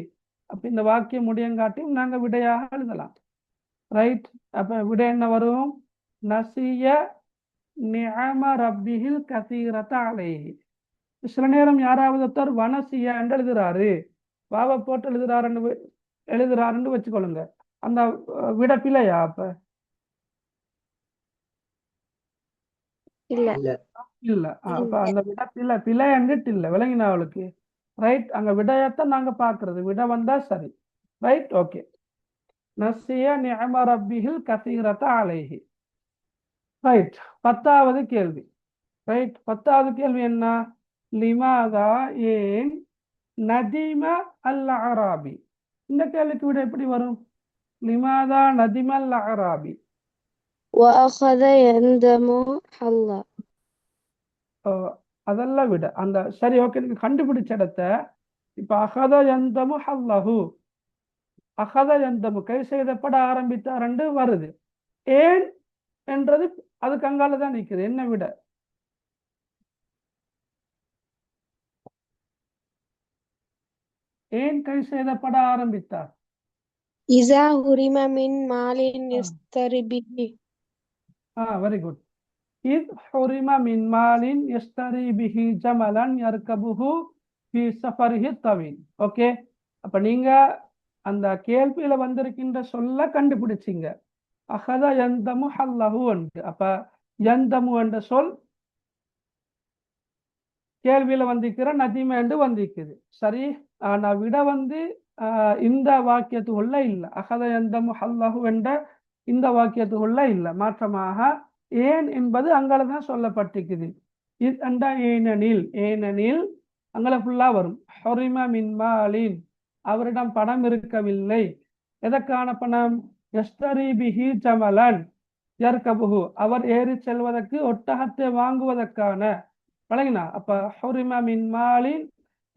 அப்ப இந்த வாக்கியம் முடியங்காட்டியும் நாங்க விடையாக எழுதலாம். ரைட். அப்ப விடை என்ன வரும்? நசிய நிஅம ரப்பிஹில் கஸீரத அலைஹி. சில நேரம் யாராவது ஒருத்தர் வனசிய என்று எழுதுறாரு, வாவை போட்டு எழுதுறாருன்னு வச்சுக்கொள்ளுங்க. அந்த விட பிழையா? அப்ப இல்ல இல்ல. அப்ப அந்த விட பிழை என்றிட்டு இல்லை. விளங்கினா அவளுக்கு? ரைட். அங்க விடயத்தான் நாங்க பாக்குறது. விட வந்தா சரி. ரைட். ஓகே. நசிய நிஅம ரப்பிஹில் கஸீரத அலைஹி. ரைட். 10வது கேள்வி. ரைட். 10வது கேள்வி என்ன? லிமாதா, ஏன், நதிம அல் அராபி. இந்த கேள்விக்கு விட எப்படி வரும்? லிமாதா நதிம அல் அராபி. அதெல்லாம் விட அந்த சரி. ஓகே. நீங்க கண்டுபிடிச்ச இடத்த இப்ப அகத யந்தமு ஹல்லஹு, அகத யந்தமு கை செய்தப்பட ஆரம்பித்தார் என்று வருது. ஏன் என்றது அதுக்கு அங்கால தான் நிற்குது. என்ன விட? ஏன் கை செய்தப்பட ஆரம்பித்தார்? இஸா ஹுரிம மின் மாலின் யஸ்தரிபிஹி. Very good. இத் ஹுரிம மின் மாலின் யஸ்தரி பிஹி ஜமலன் யர்கபுஹு ஃபி சஃபரிஹி தவீல். ஓகே. அப்ப நீங்க அந்த கேள்வியில வந்திருக்கின்ற சொல்ல கண்டுபிடிச்சிங்க. அகத யந்தமு ஹல்லஹு என்று. அப்ப யந்தமு என்ற சொல் கேள்வியில வந்திருக்கிற நதிம என்று வந்திருக்குது. சரி. ஆனா விட இந்த வாக்கியத்துக்குள்ள இல்லை. அகத யந்தமு ஹல்லஹு என்ற இந்த வாக்கியத்துக்குள்ள இல்லை. மாற்றமாக ஏன் என்பது அங்கதான் சொல்லப்பட்டிருக்குது. இது அண்டா ஏனெனில், ஏனெனில் அங்கல ஃபுல்லா வரும். ஹுரிம மின் மாலின், அவரிடம் பணம் இருக்கவில்லை. எதற்கான பணம்? யஸ்தரி பிஹி ஜமலன் யர்கபுஹு, அவர் ஏறி செல்வதற்கு ஒட்டகத்தை வாங்குவதற்கான. வழங்கினா? அப்ப ஹுரிம மின் மாலின்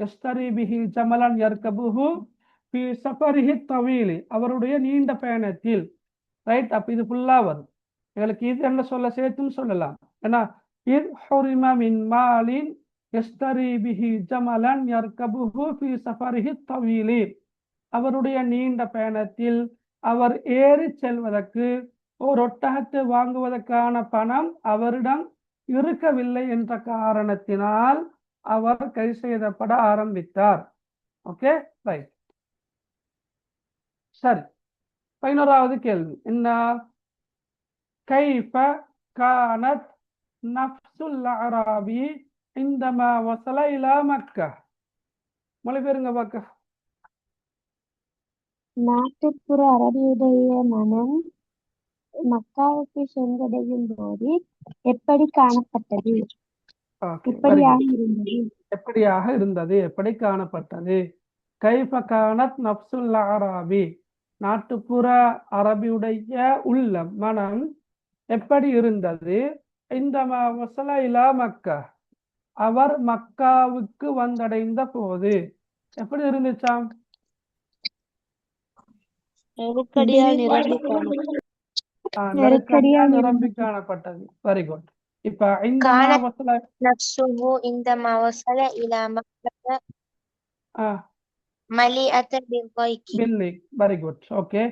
யஸ்தரி பிஹி ஜமலன் யர்கபுஹு ஃபி சஃபரிஹி தவீலி, அவருடைய நீண்ட பயணத்தில். ரைட். அப்ப இது ஃபுல்லா வரும். எங்களுக்கு இது என்ன சொல்ல சேர்த்தும் சொல்லலாம். ஏன்னா இத் ஹுரிம மின் மாலின் யஸ்தரி பிஹி ஜமலன் யர்கபுஹு ஃபி சஃபரிஹி தவீலி, அவருடைய நீண்ட பயணத்தில் அவர் ஏறி செல்வதற்கு ஒரு ஒட்டகத்தை வாங்குவதற்கான பணம் அவரிடம் இருக்கவில்லை என்ற காரணத்தினால் அவர் கை செய்யப்பட ஆரம்பித்தார். ஓகே. ரைட். சரி. 11வது கேள்வி என்ன? கைஃப கானத் நஃப்சுல் அராபி இந்தமா வஸல இலா மக்கா. மொழிபெயருங்க பார்க்க. நாட்டுப்புற அரபியுடைய மனம் மக்காவுக்கு சென்றடையும் போது எப்படி காணப்பட்டது? ஓகே, வெரி எப்படியாக குட். இருந்தது எப்படியாக இருந்தது, எப்படி காணப்பட்டது. கைஃப கானத் நப்சுல் அராபி, நாட்டுப்புற அரபியுடைய உள்ளம், மனம் எப்படி இருந்தது. இந்த வசல இலா மக்கா, அவர் மக்காவுக்கு வந்தடைந்த போது எப்படி இருந்துச்சாம். நெருக்கடியால் நிரம்பி காணப்பட்டது. நெருக்கடியால் நிரம்பி காணப்பட்டது. Very good. இப்ப இந்த كانت வசல نفسه عندما وصل إلى مكة مليئة بالضيق. பில்லி. Very good. ஓகே,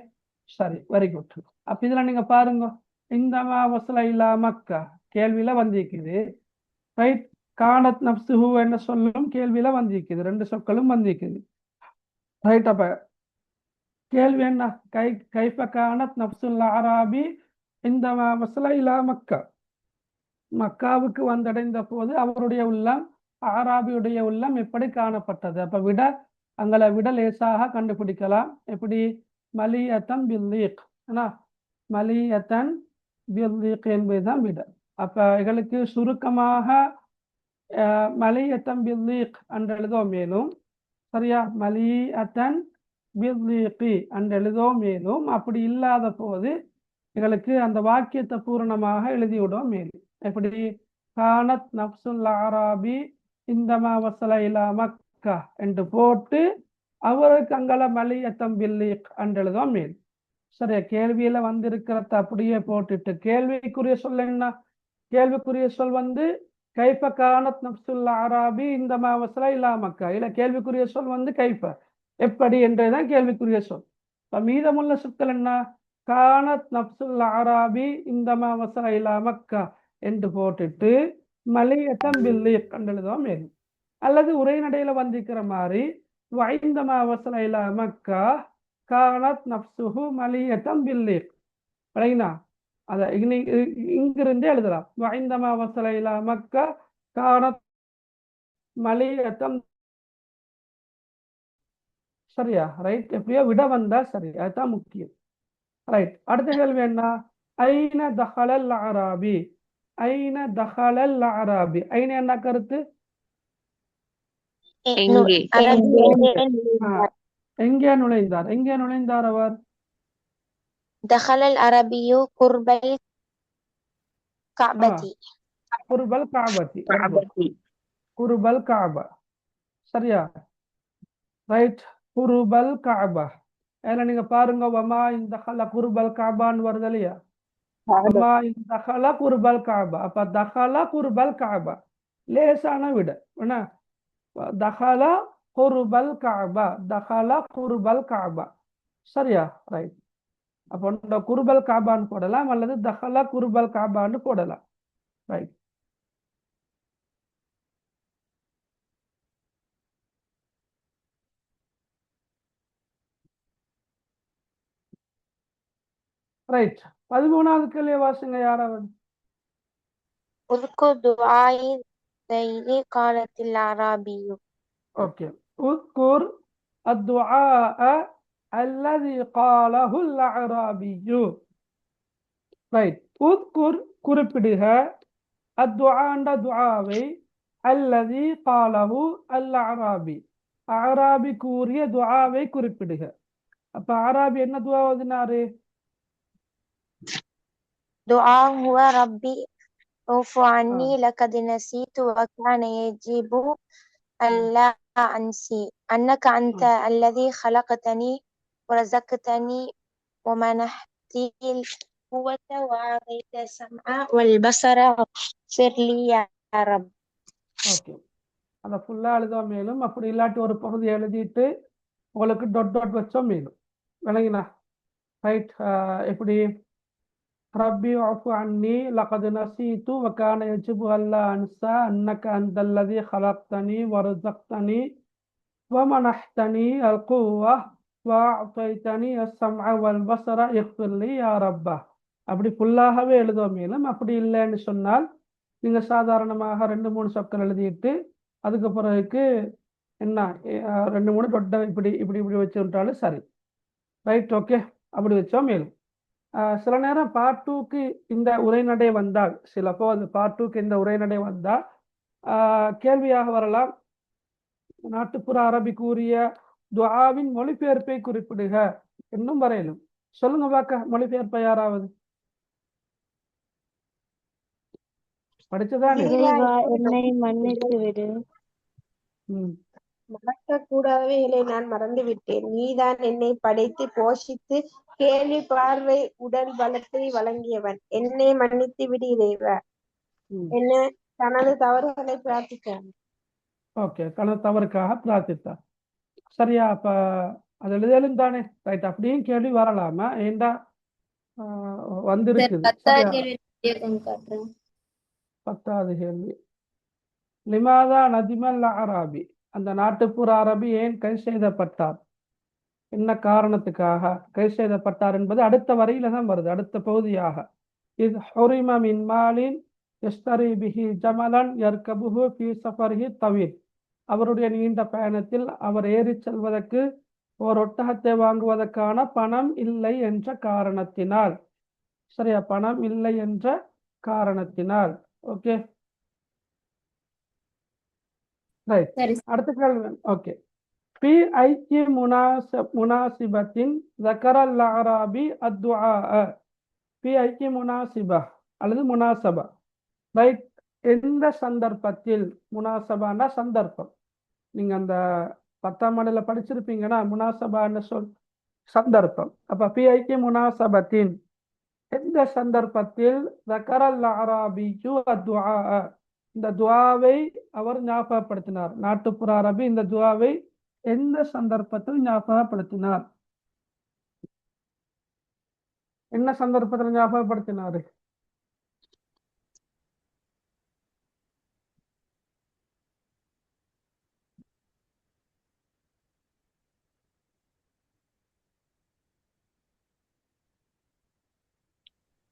சரி, வெரி குட். அப்ப இதுல நீங்க பாருங்க, இந்த வசல இலா மக்கா கேள்வியில வந்திருக்குது. ரைட். கானத் நப்சுஹு என்ன சொல்லும் கேள்வியில வந்திருக்குது. ரெண்டு சொற்களும் வந்திருக்குது. ரைட். அப்ப கேள்வி என்ன, கைஃப கானத் நப்சுல் அராபி இந்த வசல இலா மக்கா, மக்காவுக்கு வந்தடைந்த போது அவருடைய உள்ளம், ஆராபியுடைய உள்ளம் எப்படி காணப்பட்டது. அப்ப விட அங்களை விட லேசாக கண்டுபிடிக்கலாம். எப்படி, மலியத்தன் பில்லீக், மலியத்தன் பில்லீக் என்பதுதான் விட. அப்ப எங்களுக்கு சுருக்கமாக மலியத்தன் பில்லீக் என்று எழுதோ மேலும், சரியா, மலியத்தன் பில்லீகி என்று எழுதோ மேலும். அப்படி இல்லாத போது எங்களுக்கு அந்த வாக்கியத்தை பூரணமாக எழுதிவிடும் மேலும். எப்படி, கானத் நப்சுல் அராபி இந்தமா வசல இலா மக்கா என்று போட்டு அவருக்கு அங்கல மலியத்தம் பில்லீக் என்று எழுதும் மேல். சரியா, கேள்வியில வந்திருக்கிறத அப்படியே போட்டுட்டு கேள்விக்குரிய சொல் என்ன, கேள்விக்குரிய சொல் கைஃப கானத் நப்சுல் அராபி இந்தமா வசல இலா மக்கா. இல்ல, கேள்விக்குரிய சொல் கைஃப, எப்படி என்றதுதான் கேள்விக்குரிய சொல். இப்ப மீதமுள்ள சொற்கள் என்ன, கானத் நப்சுல் அராபி இந்தமா வசல இலா மக்கா என்று போட்டுட்டு மலியத்தம் பில்லீக் என்று எழுதுவோம் மேல். அல்லது உரைநடையில வந்திருக்கிற மாதிரி வைந்தமா வசல இலா மக்கா கானத் நப்சுஹு மலியத்தம் பில்லீக். சரிங்களா, அத இங்கிருந்தே எழுதலாம். வைந்தமா வசல இலா மக்கா கானத் மலியத்தம். சரியா, ரைட். எப்படியோ விட வந்தா சரி, அதுதான் முக்கியம். ரைட். அடுத்த கேள்வி என்ன, ஐன தஹலல் அராபி, ஐன தஹலல் அராபி. ஐன என்ன கருத்து, எங்கே எங்கே நுழைந்தார், எங்கே நுழைந்தார் அவர். دخل العربي قرب الكعبة. குர்பல் காபதி. குர்பல் காபா. சரியா, ரைட். குர்பல் காபா. ஏன்னா நீங்க பாருங்க, வமா இந்த குர்பல் காபான்னு வருது இல்லையா, வமா இந்த குர்பல் காபா. அப்ப தஹல குர்பல் காபா லேசான விட என்ன, தஹல குர்பல் காபா, தஹல குர்பல் காபா. சரியா, ரைட். அப்போ இந்த குர்பல் காபான்னு போடலாம், அல்லது தஹல குர்பல் காபான்னு போடலாம். ரைட். ரைட். 13வது கேள்வி வாசுங்க யாராவது. اذكر دعاء ذيل قالت الأعرابي. ஓகே. உذ்குர் அத்துஆஅ அல்லதி காலஹுல் அஅராபியு. ரைட். உذ்குர் குறிப்பிடுக, அத்துஆண்ட துஆவை, அல்லதி காலஹு அல் அஅராபி, அஅராபி கூறிய துஆவை குறிப்பிடுக. அப்ப அஅராபி என்ன துஆ ஓதினாரு, دعاء هو ربي اعف عني لقد نسيت وكان يجب أن لا أنسي أنك أنت الذي خلقتني ورزقتني ومنحتني القوة وأعطيت السمع والبصر اغفر لي يا رب. ஓகே, அதை ஃபுல்லா எழுதுவோம் மேலும். அப்படி இல்லாட்டி ஒரு பகுதி எழுதிட்டு உங்களுக்கு டாட் டாட் வச்சோம் மேலும். விளங்கினா, ரைட். எப்படி, ரப்பி அஃபு அன்னி லகது நசீது வகான யஜிபு அல்லா அன்சா அன்னக அந்தல்லதி ஹலக்தனி வரஸக்தனி வமனஹ்தனி அல்குவா வஅதைதனி அஸ்ஸம்அ வல் பஸர இக்ஃபிர்லி யா ரப்பா. அப்படி ஃபுல்லாகவே எழுதுவோம் மேலும். அப்படி இல்லைன்னு சொன்னால் நீங்க சாதாரணமாக 2-3 சொற்கள் எழுதிட்டு அதுக்கு பிறகு என்ன 2-3 தொட்டை இப்படி இப்படி இப்படி வச்சு விட்டாலும் சரி. ரைட். ஓகே, அப்படி வச்சோம் மேலும். சில நேரம் பார்ட் 2க்கு இந்த உரைநடை வந்தால், சிலப்போ அந்த பார்ட் 2க்கு இந்த உரைநடை வந்தால் கேள்வியாக வரலாம். நாட்டுப்புற அரபி கூறிய துஆவின் மொழிபெயர்ப்பை குறிப்பிடுக. இன்னும் வரையிலும் சொல்லுங்க பார்க்க, மொழிபெயர்ப்பை யாராவது படிச்சதானே? இறைவா என்னை மன்னித்து விடு. மறக்க கூடாதவைகளை நான் மறந்துவிட்டேன். நீதான் என்னை படைத்து போஷித்து கேள்வி பார்வை உடல் பலத்தை வழங்கியவன். என்னை மன்னித்து விடு இறைவா. என்ன தனது தவறுகளை பிரார்த்தித்தான். ஓகே, தனது தவறுக்காக பிரார்த்தித்தார். சரியா? அப்ப அது எழுதலும் தானே, ரைட். அப்படியும் கேள்வி வரலாமா? ஏண்டா வந்திருக்குது. காட்டுறேன். 10வது கேள்வி. லிமாதா நதிமல் அராபி, அந்த நாட்டுப்புற அரபி ஏன் கை செய்தப்பட்டார்? என்ன காரணத்துக்காக கை செய்தப்பட்டார் என்பது அடுத்த வரையில தான் வருது, அடுத்த பகுதியாக. இது ஹுரிம மின் மாலின் யஸ்தரி பிஹி ஜமலன் யர்கபுஹு ஃபீ சஃபரிஹி தவீல், அவருடைய நீண்ட பயணத்தில் அவர் ஏறி செல்வதற்கு ஒரு ஒட்டகத்தை வாங்குவதற்கான பணம் இல்லை என்ற காரணத்தினால். சரியா? பணம் இல்லை என்ற காரணத்தினால். Okay, right. அடுத்த கேள்வி. ஓகே. في أي مناسبة ذكر الأعرابي الدعاء؟ في أي مناسبة அல்லது முனாசபா, ரைட். எந்த சந்தர்ப்பத்தில்? முனாசபான சந்தர்ப்பம். நீங்க அந்த 10ஆம் ஆண்டுல படிச்சிருப்பீங்கன்னா முனாசபான்னு சொல் சந்தர்ப்பம். அப்ப في أي مناسبة, எந்த சந்தர்ப்பத்தில் ذكر الأعرابي الدعاء, இந்த துஆவை அவர் ஞாபகப்படுத்தினார். நாட்டுப்புற அரபி இந்த துஆவை எந்த சந்தர்ப்பத்தில் ஞாபகப்படுத்தினார்? என்ன சந்தர்ப்பத்தில் ஞாபகப்படுத்தினாரு?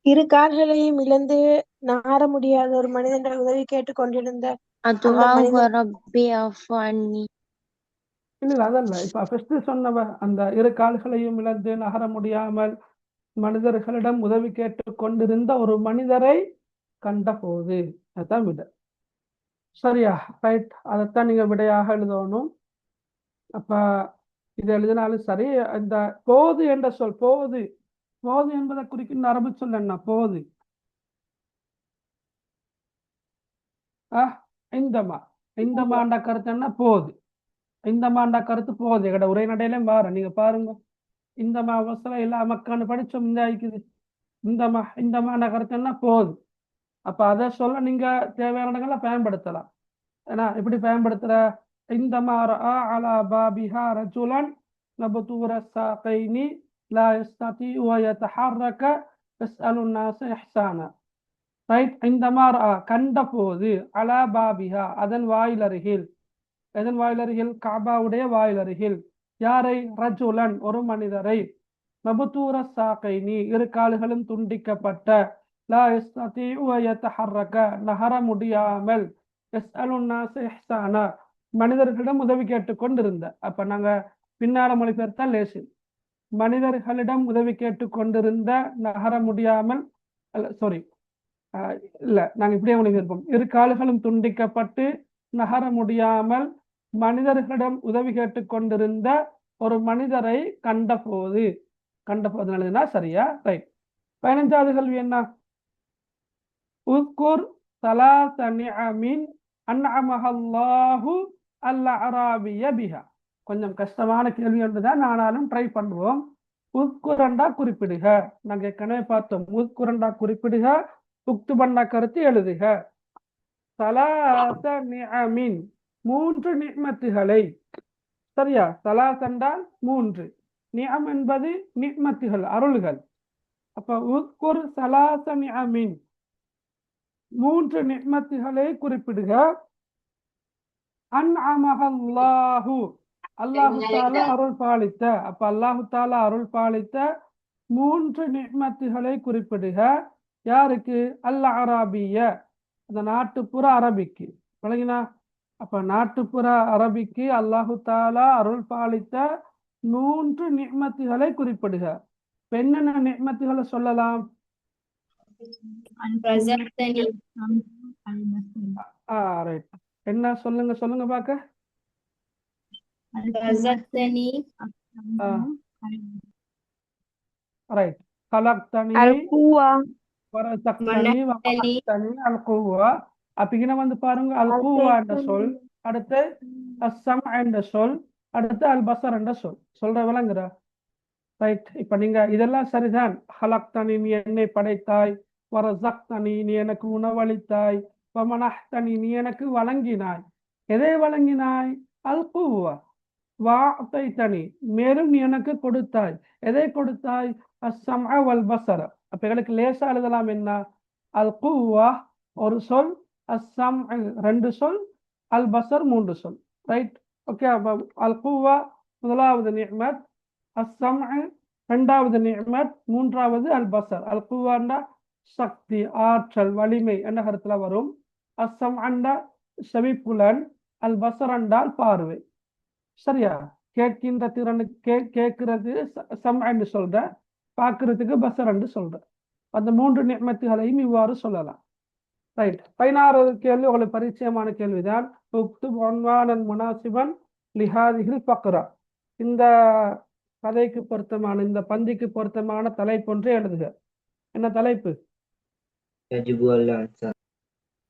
இரு கால்களையும் இழந்து நகர முடியாத ஒரு மனிதன் உதவி கேட்டுக் கொண்டிருந்த இல்ல, அதல்ல. இப்ப ஃபர்ஸ்ட் சொன்னவ அந்த இரு கால்களையும் இழந்து நகர முடியாமல் மனிதர்களிடம் உதவி கேட்டு கொண்டிருந்த ஒரு மனிதரை கண்ட போது, அதுதான் விட. சரியா? ரைட். அதைத்தான் நீங்க விடையாக எழுதணும். அப்ப இது எழுதினாலும் சரி. இந்த போது என்ற சொல், போது போது என்பதை குறிக்கும் அரபு சொல் என்ன? போது. இந்தமா, இந்தமாண்ட கருத்து என்ன? போது. இந்தமாண்ட கருத்து போது. எங்கட உரைநடையிலும் பாரு, நீங்க பாருங்க. இந்தமா அவசரம் இல்ல அமக்கான்னு படிச்சோம். இந்த ஆயிக்குது இந்தமா. இந்தமாண்ட கருத்து என்ன? போது. அப்ப அதை சொல்ல நீங்க தேவையான இடங்கள்ல பயன்படுத்தலாம். ஏன்னா எப்படி பயன்படுத்துற? இந்தமா ரஆ அலா பாபிஹா ரஜுலன் நபதூர சாகைனி லா யஸ்ததிஉ வ யதஹர்ரக யஸ்அலு الناس இஹ்சானா. ரைட். இந்தமா ரஆ, கண்ட போது, அலா பாபிஹா, அதன் வாயிலருகில். எதன் வாயிலருகில்? காபாவுடைய வாயிலருகில். யாரை? ரஜுலன், ஒரு மனிதரை. மபுத்தூர சாகைனி, இரு கால்களும் துண்டிக்கப்பட்ட. லா யஸ்ததிஉ வ யதஹர்ரக, நகர முடியாமல். யஸ்அலு الناس இஹ்சானா, மனிதர்களிடம் உதவி கேட்டுக்கொண்டிருந்த. அப்ப நாங்க பின்னால மொழிபெயர்த்தா லேசு. மனிதர்களிடம் உதவி கேட்டுக்கொண்டிருந்த, நகர முடியாமல். சாரி, இல்ல, நாங்க இப்படியே மொழிபெயர்ப்போம். இரு கால்களும் துண்டிக்கப்பட்டு நகர முடியாமல் மனிதர்களிடம் உதவி கேட்டுக்கொண்டிருந்த ஒரு மனிதரை கண்ட போது. கண்ட போது எழுதுனா சரியா? ரைட். 15வது கேள்வி என்ன? உஸ்குர் ஸலாஸ நிஅமின் அன்அமஹல்லாஹு அல் அராபிய பிஹா. கொஞ்சம் கஷ்டமான கேள்வி ஒன்றுதான், ஆனாலும் ட்ரை பண்ணுவோம். உஸ்குரண்டா குறிப்பிடுக. நாங்க ஏற்கனவே பார்த்தோம். உஸ்குரண்டா குறிப்பிடுக, உக்துபண்டா கருத்து எழுதுக. ஸலாஸ நிஅமின், 3 நிஅமத்துகளை. சரியா? ஸலாஸ் என்றால் 3, நிஅம் என்பது நிஅமத்துகள், அருள்கள். அப்ப உஸ்குர் ஸலாஸ நிஅமின், 3 நிஅமத்துகளை குறிப்பிடுக. அன்அமஹல்லாஹு, அல்லாஹு தஆலா அருள் பாலித்த. அப்ப அல்லாஹு தஆலா அருள் பாலித்த 3 நிஅமத்துகளை குறிப்பிடுக. யாருக்கு? அல் அராபிய, அந்த நாட்டுப்புற அரபிக்கு. விளங்கினா? அப்ப நாட்டுப்புற அரபிக்கு அல்லாஹு தஆலா அருள் பாலித்த 3 நிஅமத்துகளை குறிப்பிடுக. என்னென்ன நிஅமத்துகளை சொல்லலாம்? ரைட். என்ன சொல்லுங்க சொல்லுங்க பார்க்க. ரஸக்தனி ரைட். கலக்தனி القوة வரசக்தனி மனத்தனி வகலக்தனி அல் குவா. அப்ப இங்க வந்து பாருங்க, அல் குவா என்ற சொல், அடுத்து அஸ்ஸம் என்ற சொல், அடுத்து அல் பசர் என்ற சொல். சொல்ற விளங்குறா? ரைட். இப்ப நீங்க இதெல்லாம் சரிதான். ஹலக்தனி நீ என்னை படைத்தாய், வரசக்தனி நீ எனக்கு உணவளித்தாய், வமனஹ்தனி நீ எனக்கு வழங்கினாய். எதை வழங்கினாய்? அல் குவா. வாஅதைதனி மேலும் நீ எனக்கு கொடுத்தாய். எதை கொடுத்தாய்? அஸ்ஸம்அ வல் பஸர. அப்ப எங்களுக்கு லேசா எழுதலாம் என்ன? அல் குவா ஒரு சொல், அஸ்ஸம்அ ரெண்டு சொல், அல் பஸர் மூன்று சொல். ரைட். ஓகே. அப்ப அல் குவா முதலாவது நிஅமத், அஸ்ஸம்அ இரண்டாவது நிஅமத், மூன்றாவது அல் பஸர். அல் குவாண்டா சக்தி, ஆற்றல், வலிமை என்ற கருத்துல வரும். அஸ்ஸம்அண்டா செவிப்புலன், அல் பஸர் என்றால் பார்வை. சரியா? கேட்கின்ற திறனு கேட்கிறது சம்அன்னு சொல்ற, பார்க்கறதுக்கு பஸர் என்று சொல்ற. அந்த மூன்று நிஅமத்துகளையும் இவ்வாறு சொல்லலாம். ரைட். 16வது கேள்வி உங்களுக்கு பரிச்சயமான கேள்விதான். உக்துப் உன்வானன் முனாசிபன் லிஹாதிஹில் ஃபக்ரா. இந்த கதைக்கு பொருத்தமான, இந்த பந்திக்கு பொருத்தமான தலைப்பொன்றை எழுதுக. என்ன தலைப்பு?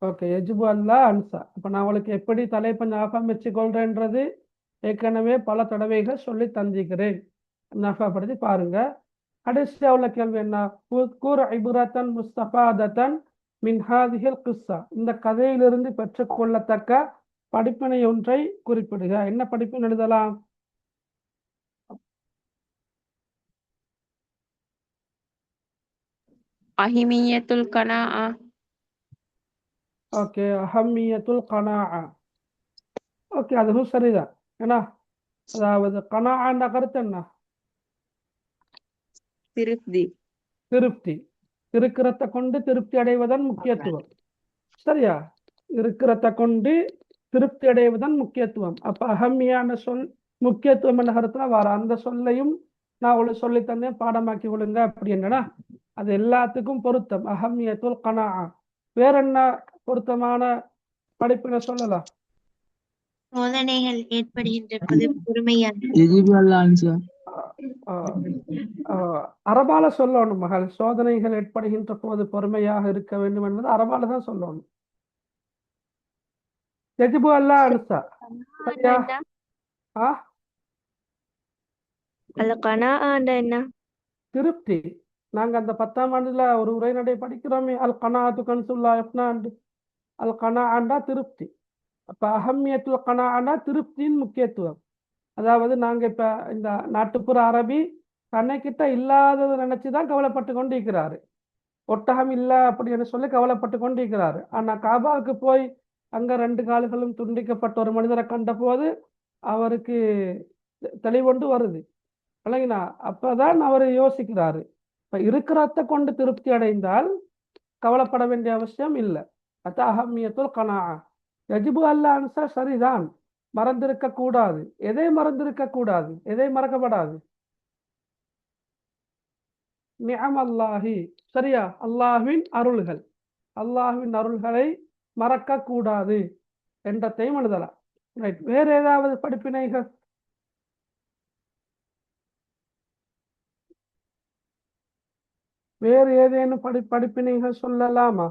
ஓகே, எஜிபு அல்லா அன்சா. அப்ப நான் உங்களுக்கு எப்படி தலைப்பை ஞாபகம் வச்சுக்கொள்றேன்றது ஏற்கனவே பல தடவைகள் சொல்லி தந்திக்கிறேன். ஞாபகப்படுத்தி பாருங்க. கடைசியா உள்ள கேள்வி என்ன? கூர் இபுரத்தன் முஸ்தஃபாதத்தன் மின் ஹாதிஹில் கிஸ்ஸா. இந்த கதையிலிருந்து பெற்றுக்கொள்ளத்தக்க படிப்பினை ஒன்றை குறிப்பிடுக. என்ன படிப்பினை எழுதலாம்? அஹிமியத்துல் கனாஅ. ஓகே, அஹம்மியத்துல் கனாஅ. ஓகே, அதுவும் சரிதான். ஏன்னா அதாவது கனாஅன்ற கருத்து என்ன? திருப்தி. திருப்தி. இருக்கிறத கொண்டு திருப்தி அடைவதன் முக்கியத்துவம். சரியா? இருக்கிறத கொண்டு திருப்தி அடைவதன் முக்கியத்துவம். அப்ப அகம்மியான சொல் முக்கியத்துவம் என்ற கருத்துல வர அந்த சொல்லையும் நான் உங்களுக்கு சொல்லி தந்தேன், பாடமாக்கி விடுங்க அப்படி என்னன்னா அது எல்லாத்துக்கும் பொருத்தம். அஹம்மியத்துல் கனாஅ. வேற என்ன பொருத்தமான படிப்பினை சொல்லலாம்? சோதனைகள் ஏற்படுகின்ற போது பொறுமையாக அரபால சொல்லணும் மகள். சோதனைகள் ஏற்படுகின்ற போது பொறுமையாக இருக்க வேண்டும் என்பது அரபால தான் சொல்லணும். எஜிபு அல்லா அன்சா. சரியா? அல் கனாஅ என்ன? திருப்தி. நாங்க அந்த 10ஆம் ஆண்டுல ஒரு உரைநடை படிக்கிறோமே, அல் கனாஅத்து கன்சுல்லா எஃப்னாண்டு. அல் கனாஅண்டா திருப்தி. அப்ப அஹம்மியத்துல் கனாஅண்டா திருப்தியின் முக்கியத்துவம். அதாவது நாங்க இப்ப இந்த நாட்டுப்புற அரபி தன்னைக்கிட்ட இல்லாதது நினைச்சுதான் கவலைப்பட்டு கொண்டிருக்கிறாரு. ஒட்டகம் இல்ல அப்படின்னு சொல்லி கவலைப்பட்டு கொண்டிருக்கிறாரு. ஆனா காபாவுக்கு போய் அங்க 2 கால்களும் துண்டிக்கப்பட்ட ஒரு மனிதரை கண்ட போது அவருக்கு தெளிவொண்டு வருது. இல்லைங்களா? அப்பதான் அவர் யோசிக்கிறாரு. இப்ப இருக்கிறத கொண்டு திருப்தி அடைந்தால் கவலைப்பட வேண்டிய அவசியம் இல்லை. அத்த அஹம்மியத்துல் கனாஅ. யஜிபு அல்லா அன்சா சரிதான். மறந்திருக்க கூடாது. எதை மறந்திருக்க கூடாது? எதை மறக்கப்படாது? நிஅம் அல்லாஹி. சரியா? அல்லாஹ்வின் அருள்கள். அல்லாஹ்வின் அருள்களை மறக்க கூடாது என்றதையும் எழுதலாம். ரைட். வேற ஏதாவது படிப்பினைகள்? வேறு ஏதேனும் படிப்பினைகள் சொல்லலாமா?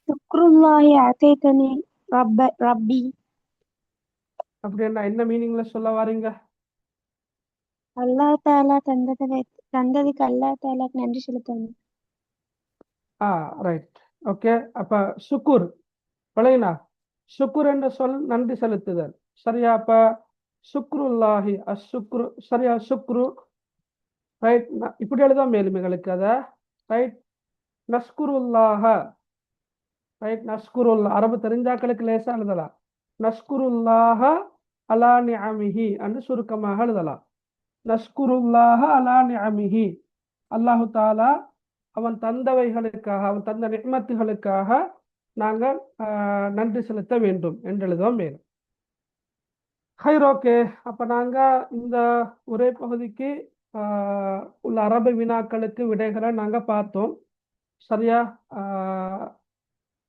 சுக்ருல்லாஹி அதைதனி ரப்பி. அப்படி என்ன மீனிங்ல சொல்ல வாரீங்க? அல்லாஹ் தஆலா தந்ததுக்கு அல்லாஹ் தஆலாக்கு நன்றி செலுத்தணும். ரைட். ஓகே. அப்ப சுக்குர் விளையினா சுக்குர் என்ற சொல் நன்றி செலுத்துதல். சரியா? அப்ப சுக்ருல்லாஹி அசுக்ரு. சரியா? சுக்ரு. ரைட். இப்படி எழுதான் மேலுமைகளுக்கு அத. ரைட். நஸ்குருல்லாஹ. ரைட். நஸ்குருல்லா. அரபு தெரிஞ்சாக்களுக்கு லேசா எழுதலாம். நஸ்குருல்லாஹ அலா நிஅமிஹி என்று சுருக்கமாக எழுதலாம். நஸ்குருல்லாஹ அலா நிஅமிஹி. அல்லாஹு தாலா அவன் தந்தவைகளுக்காக, அவன் தந்த நிஅமத்துகளுக்காக நாங்கள் நன்றி செலுத்த வேண்டும் என்று எழுதுவோம் மேலும். ஹைர். ஓகே. அப்ப நாங்க இந்த உரை பகுதிக்கு உள்ள அரபு வினாக்களுக்கு விடைகளை நாங்கள் பார்த்தோம். சரியா?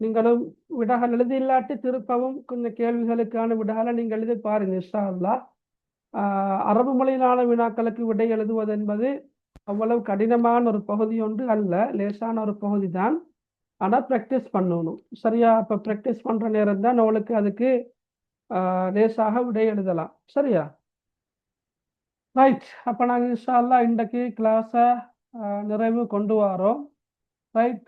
நீங்களும் விடைகள் எழுதி இல்லாட்டி திருப்பவும் கொஞ்சம் கேள்விகளுக்கான விடைகளை நீங்கள் எழுதி பாருங்க இன்ஷா அல்லாஹ். அரபு மொழியிலான வினாக்களுக்கு விடை எழுதுவது என்பது அவ்வளவு கடினமான ஒரு பகுதி ஒன்று அல்ல, லேசான ஒரு பகுதி தான். ஆனால் ப்ராக்டிஸ் பண்ணணும். சரியா? அப்போ ப்ராக்டிஸ் பண்ணுற நேரம் தான் நம்மளுக்கு அதுக்கு லேசாக விடை எழுதலாம். சரியா? ரைட். அப்போ நாங்கள் இன்ஷா அல்லாஹ் இன்றைக்கு கிளாஸை நிறைவு கொண்டு வரோம். ரைட்.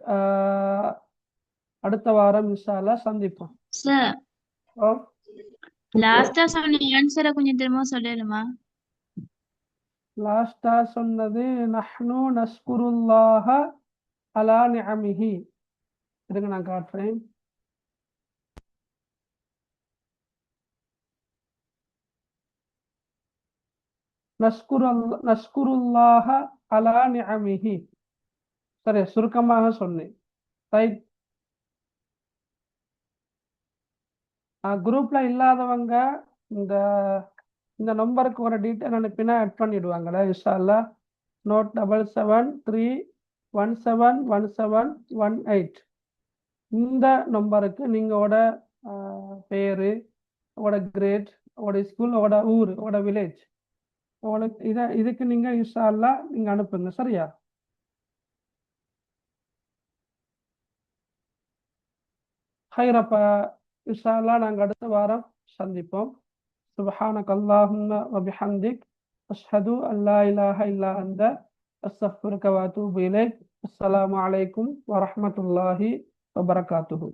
அடுத்த வாரம் இன்ஷா அல்லாஹ் சந்திப்போம். சார் ஓ, லாஸ்டா சொன்ன ஆன்சரை கொஞ்சம் திரும்ப சொல்லலுமா? லாஸ்டா சொன்னது நஹ்னு நஸ்குருல்லாஹ அலா நிஅமிஹி. இருங்க நான் காட்டுறேன். நஸ்குருல்லாஹ அலா நிஅமிஹி. சரி, சுருக்கமாக சொன்னேன். ரைட். குரூப்ல இல்லாதவங்க இந்த இந்த நம்பருக்கு ஒரு டீட்டெயில் அனுப்பினா ஆட் பண்ணிடுவாங்களே இன்ஷா அல்லாஹ். நோட் 7731717118. இந்த நம்பருக்கு நீங்களோட பேரு, உங்களோட கிரேட், உங்களோட ஸ்கூல், உங்களோட ஊர், உங்களோட வில்லேஜ், உங்களுக்கு இதுக்கு நீங்க இன்ஷா அல்லாஹ் நீங்க அனுப்புங்க. சரியா? ஹைரப்ப இன்ஷா அல்லாஹ் நாங்கள் அடுத்த வாரம் சந்திப்போம். சுப்ஹானக அல்லாஹும்ம வ பிஹம்திக் அஷ்ஹது அன் லா இலாஹ இல்லா அன்த அஸ்தக்ஃபிருக வ அத்தூபு இலைக். அஸ்ஸலாமு அலைக்கும் வ ரஹ்மத்துல்லாஹி வ பரகாத்துஹு.